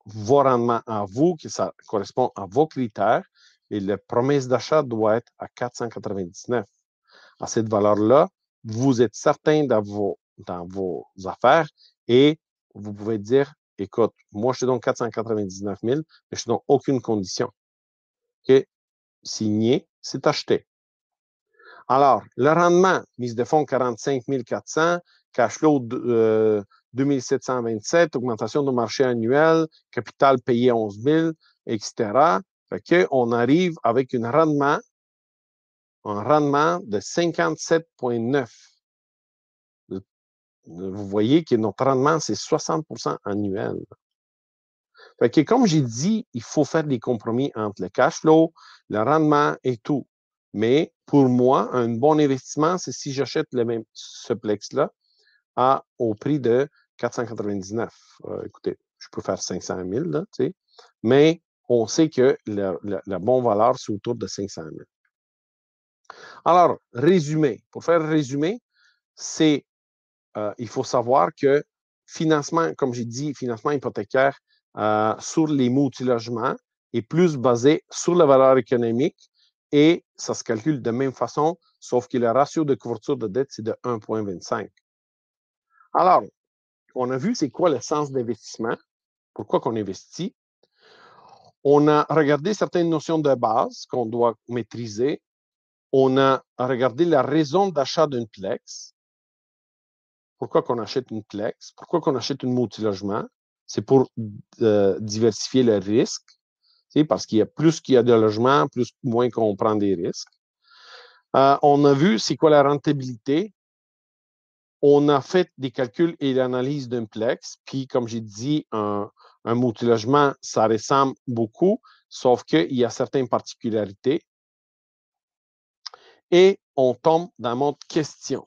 vos rendements à vous, que ça correspond à vos critères, et la promesse d'achat doit être à 499. À cette valeur-là, vous êtes certain dans vos affaires et vous pouvez dire, écoute, moi, je te donne 499 000, mais je te donne aucune condition. OK? Signé, c'est acheté. Alors, le rendement, mise de fonds 45 400, cash flow 2727, augmentation de marché annuel, capital payé 11 000, etc. Fait qu'on arrive avec un rendement de 57,9. Vous voyez que notre rendement, c'est 60% annuel. Fait que comme j'ai dit, il faut faire des compromis entre le cash flow, le rendement et tout. Mais pour moi, un bon investissement, c'est si j'achète ce Plex-là au prix de 499. Écoutez, je peux faire 500 000, là, tu sais, mais on sait que la bonne valeur, c'est autour de 500 000. Alors, résumé. Pour faire résumé, il faut savoir que financement, comme j'ai dit, financement hypothécaire sur les multilogements est plus basé sur la valeur économique et ça se calcule de même façon, sauf que le ratio de couverture de dette, c'est de 1,25. Alors, on a vu c'est quoi le sens d'investissement, pourquoi qu'on investit. On a regardé certaines notions de base qu'on doit maîtriser. On a regardé la raison d'achat d'une Plex. Pourquoi qu'on achète une Plex? Pourquoi qu'on achète une multilogement? C'est pour diversifier le risque. Parce qu'il y a plus qu'il y a de logements, moins qu'on prend des risques. On a vu c'est quoi la rentabilité. On a fait des calculs et l'analyse d'un Plex. Puis, comme j'ai dit, un multilogement, ça ressemble beaucoup, sauf qu'il y a certaines particularités. Et on tombe dans mon question.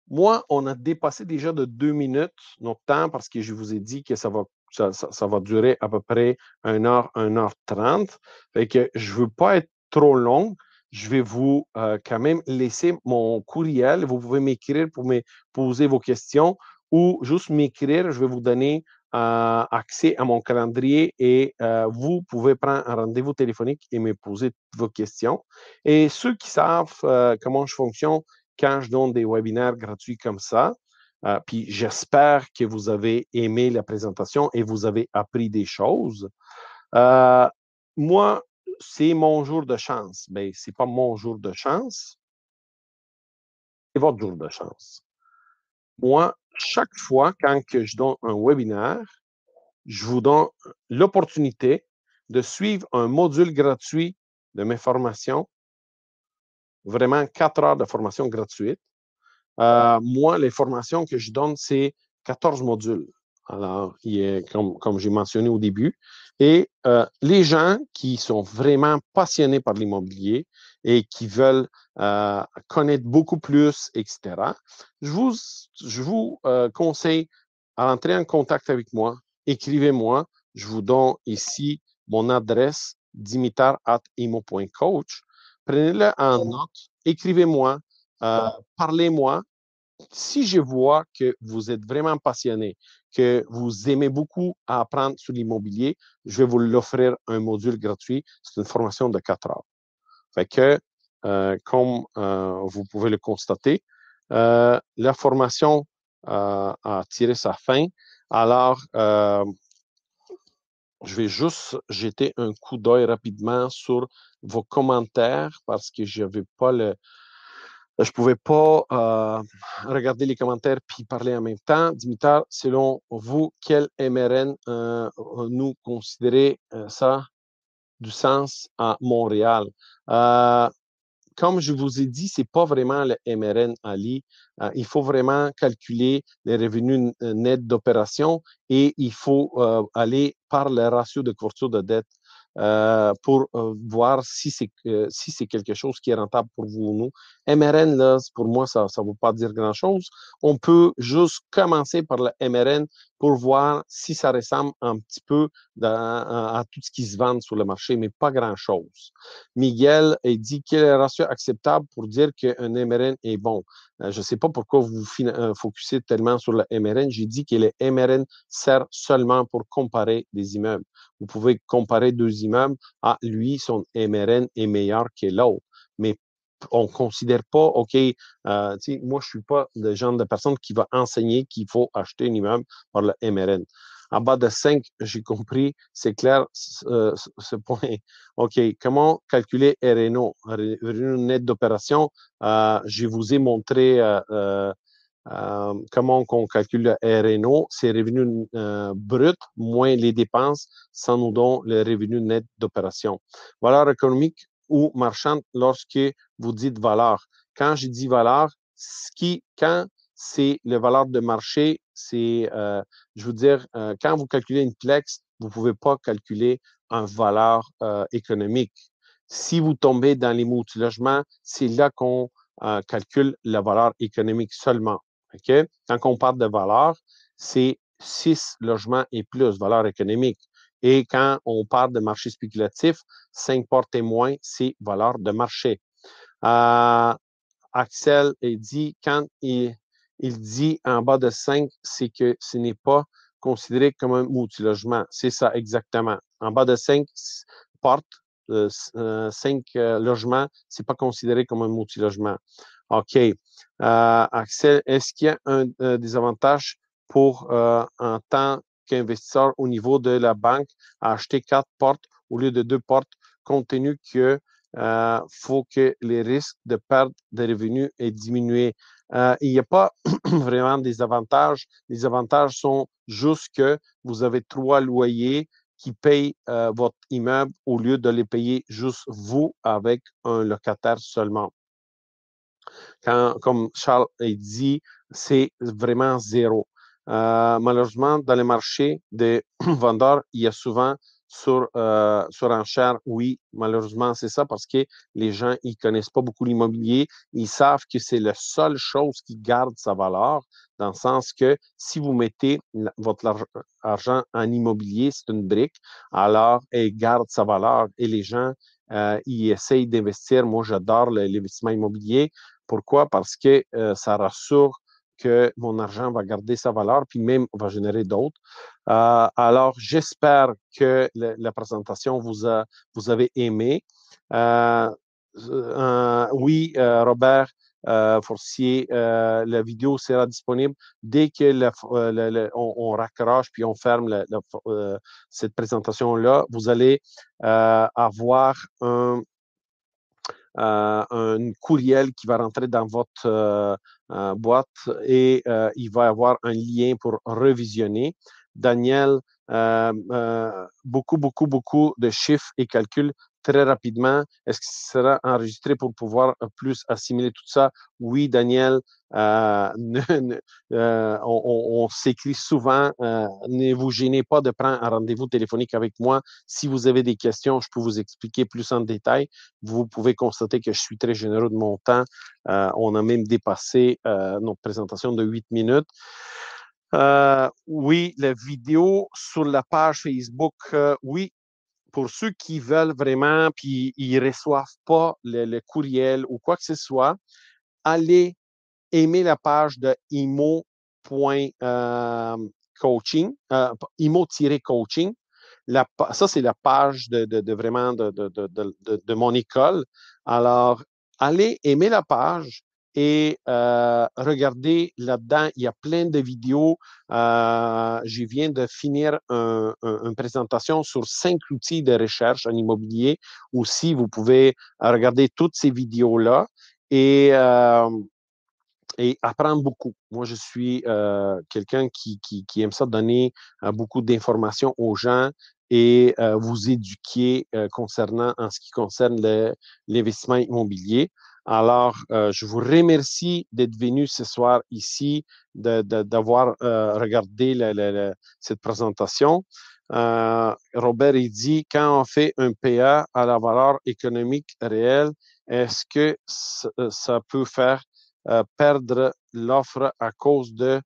Moi, on a dépassé déjà de 2 minutes notre temps parce que je vous ai dit que ça va durer à peu près 1 heure, 1 heure 30. Fait que je ne veux pas être trop long. Je vais vous quand même laisser mon courriel. Vous pouvez m'écrire pour me poser vos questions ou juste m'écrire. Je vais vous donner accès à mon calendrier et vous pouvez prendre un rendez-vous téléphonique et me poser vos questions. Et ceux qui savent comment je fonctionne, quand je donne des webinaires gratuits comme ça, puis j'espère que vous avez aimé la présentation et vous avez appris des choses. Moi, c'est mon jour de chance. Bien, ce n'est pas mon jour de chance, c'est votre jour de chance. Moi, chaque fois quand je donne un webinaire, je vous donne l'opportunité de suivre un module gratuit de mes formations, vraiment 4 heures de formation gratuite. Moi, les formations que je donne, c'est 14 modules. Alors, comme j'ai mentionné au début. Et les gens qui sont vraiment passionnés par l'immobilier et qui veulent connaître beaucoup plus, etc., je vous conseille à entrer en contact avec moi. Écrivez-moi. Je vous donne ici mon adresse dimitar@imo.coach. Prenez-le en note. Écrivez-moi. Parlez-moi. Si je vois que vous êtes vraiment passionné, que vous aimez beaucoup apprendre sur l'immobilier, je vais vous l'offrir un module gratuit. C'est une formation de 4 heures. Fait que, comme vous pouvez le constater, la formation a tiré sa fin. Alors, je vais juste jeter un coup d'œil rapidement sur vos commentaires parce que je n'avais pas je ne pouvais pas regarder les commentaires puis parler en même temps. Dimitar, selon vous, quel MRN nous considérez ça du sens à Montréal? Comme je vous ai dit, ce n'est pas vraiment le MRN Ali. Il faut vraiment calculer les revenus nets d'opération et il faut aller par le ratio de couverture de dette. pour voir si c'est quelque chose qui est rentable pour vous ou non. MRN, là, pour moi, ça ne veut pas dire grand-chose. On peut juste commencer par le MRN pour voir si ça ressemble un petit peu à tout ce qui se vend sur le marché, mais pas grand-chose. Miguel, il dit quel est le ratio acceptable pour dire qu'un MRN est bon. Je ne sais pas pourquoi vous focussez tellement sur le MRN. J'ai dit que le MRN sert seulement pour comparer des immeubles. Vous pouvez comparer deux immeubles. Ah, lui, son MRN est meilleur que l'autre. Mais on ne considère pas, OK, moi, je ne suis pas le genre de personne qui va enseigner qu'il faut acheter un immeuble par le MRN. En bas de 5, j'ai compris, c'est clair ce point. OK, comment calculer RNO, revenu net d'opération? Je vous ai montré comment on calcule le RNO. C'est revenu brut moins les dépenses, ça nous donne le revenu net d'opération. Valeur économique ou marchande lorsque vous dites valeur. Quand je dis valeur, quand c'est le valeur de marché, c'est, je veux dire, quand vous calculez une Plex, vous ne pouvez pas calculer une valeur économique. Si vous tombez dans les multilogements, c'est là qu'on calcule la valeur économique seulement. Okay? Quand on parle de valeur, c'est 6 logements et plus, valeur économique. Et quand on parle de marché spéculatif, 5 portes et moins, c'est valeur de marché. Axel, il dit, quand il dit en bas de 5, c'est que ce n'est pas considéré comme un multilogement. C'est ça, exactement. En bas de 5 portes, 5 logements, ce n'est pas considéré comme un multilogement. OK. Axel, est-ce qu'il y a des avantages pour, en tant qu'investisseur au niveau de la banque, à acheter 4 portes au lieu de 2 portes, compte tenu que faut que les risques de perte de revenus aient diminué. Il n'y a pas vraiment des avantages. Les avantages sont juste que vous avez 3 loyers qui payent votre immeuble au lieu de les payer juste vous avec un locataire seulement. Comme Charles a dit, c'est vraiment zéro. Malheureusement, dans les marchés des vendeurs, il y a souvent sur enchère, oui, malheureusement, c'est ça parce que les gens, ils connaissent pas beaucoup l'immobilier. Ils savent que c'est la seule chose qui garde sa valeur, dans le sens que si vous mettez votre argent en immobilier, c'est une brique, alors elle garde sa valeur et les gens, ils essayent d'investir. Moi, j'adore l'investissement immobilier. Pourquoi? Parce que ça rassure que mon argent va garder sa valeur, puis même va générer d'autres. Alors, j'espère que la présentation vous avez aimé. Oui, Robert Forcier, la vidéo sera disponible dès que on raccroche puis on ferme cette présentation-là. Vous allez avoir un courriel qui va rentrer dans votre boîte et il va y avoir un lien pour revisionner. Daniel, beaucoup de chiffres et calculs très rapidement. Est-ce que ce sera enregistré pour pouvoir plus assimiler tout ça? Oui, Daniel. On s'écrit souvent. Ne vous gênez pas de prendre un rendez-vous téléphonique avec moi. Si vous avez des questions, je peux vous expliquer plus en détail. Vous pouvez constater que je suis très généreux de mon temps. On a même dépassé notre présentation de 8 minutes. Oui, la vidéo sur la page Facebook, oui, pour ceux qui veulent vraiment, puis ils ne reçoivent pas le courriel ou quoi que ce soit, allez aimer la page de imo.coaching, imo-coaching. Ça, c'est la page vraiment de mon école. Alors, allez aimer la page et regardez là-dedans. Il y a plein de vidéos. Je viens de finir une présentation sur 5 outils de recherche en immobilier. Aussi, vous pouvez regarder toutes ces vidéos-là et apprendre beaucoup. Moi, je suis quelqu'un qui aime ça donner beaucoup d'informations aux gens et vous éduquer concernant en ce qui concerne l'investissement immobilier. Alors, je vous remercie d'être venu ce soir ici, d'avoir regardé cette présentation. Robert, il dit, quand on fait un PA à la valeur économique réelle, est-ce que ça peut faire perdre l'offre à cause de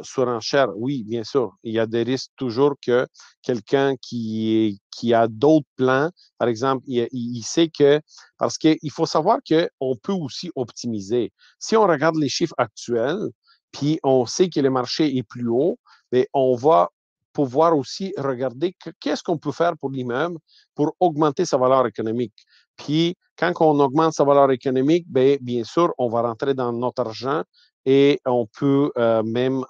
surenchère? Oui, bien sûr. Il y a des risques toujours que quelqu'un qui a d'autres plans, par exemple, il sait que, parce qu'il faut savoir qu'on peut aussi optimiser. Si on regarde les chiffres actuels, puis on sait que le marché est plus haut, mais on va pouvoir aussi regarder qu'est-ce qu'on peut faire pour l'immeuble pour augmenter sa valeur économique. Puis, quand on augmente sa valeur économique, bien sûr, on va rentrer dans notre argent et on peut même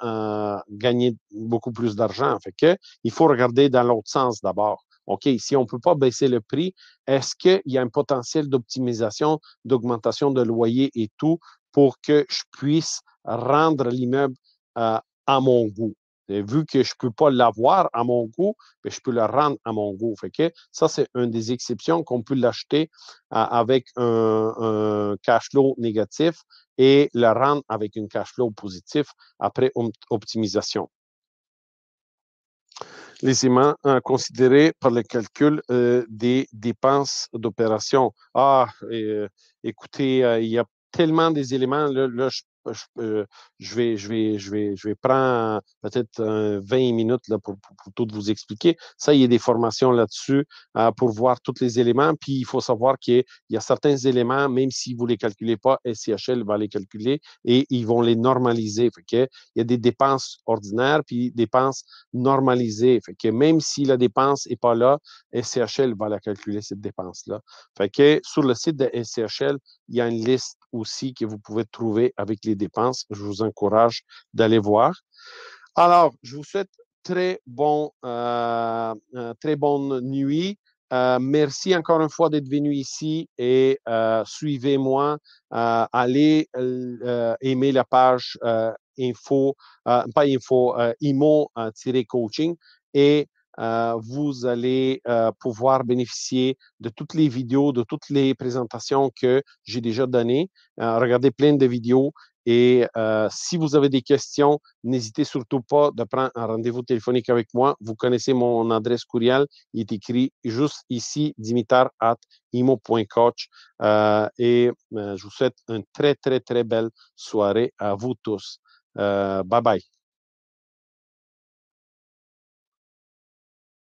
gagner beaucoup plus d'argent. Fait que, il faut regarder dans l'autre sens d'abord. OK, si on ne peut pas baisser le prix, est-ce qu'il y a un potentiel d'optimisation, d'augmentation de loyer et tout pour que je puisse rendre l'immeuble à mon goût? Et vu que je ne peux pas l'avoir à mon goût, je peux le rendre à mon goût. Fait que ça, c'est une des exceptions qu'on peut l'acheter avec un cash flow négatif et le rendre avec un cash flow positif après optimisation. Les aimants considérés par le calcul des dépenses d'opération. Écoutez, il y a tellement des éléments. Là je vais prendre peut-être 20 minutes là, pour tout vous expliquer. Ça, il y a des formations là-dessus pour voir tous les éléments. Puis, il faut savoir qu'il y a certains éléments, même si vous ne les calculez pas, SCHL va les calculer et ils vont les normaliser. Fait que, il y a des dépenses ordinaires puis des dépenses normalisées. Fait que même si la dépense n'est pas là, SCHL va la calculer, cette dépense-là. Fait que sur le site de SCHL, il y a une liste aussi que vous pouvez trouver avec les dépenses. Je vous encourage d'aller voir. Alors, je vous souhaite très bonne nuit. Merci encore une fois d'être venu ici et suivez-moi. Allez aimer la page info, pas info, IMO-coaching et vous allez pouvoir bénéficier de toutes les vidéos, de toutes les présentations que j'ai déjà données. Regardez plein de vidéos et si vous avez des questions, n'hésitez surtout pas de prendre un rendez-vous téléphonique avec moi. Vous connaissez mon adresse courriel. Il est écrit juste ici, dimitar@imo.coach. Et je vous souhaite une très, très, très belle soirée à vous tous. Bye bye.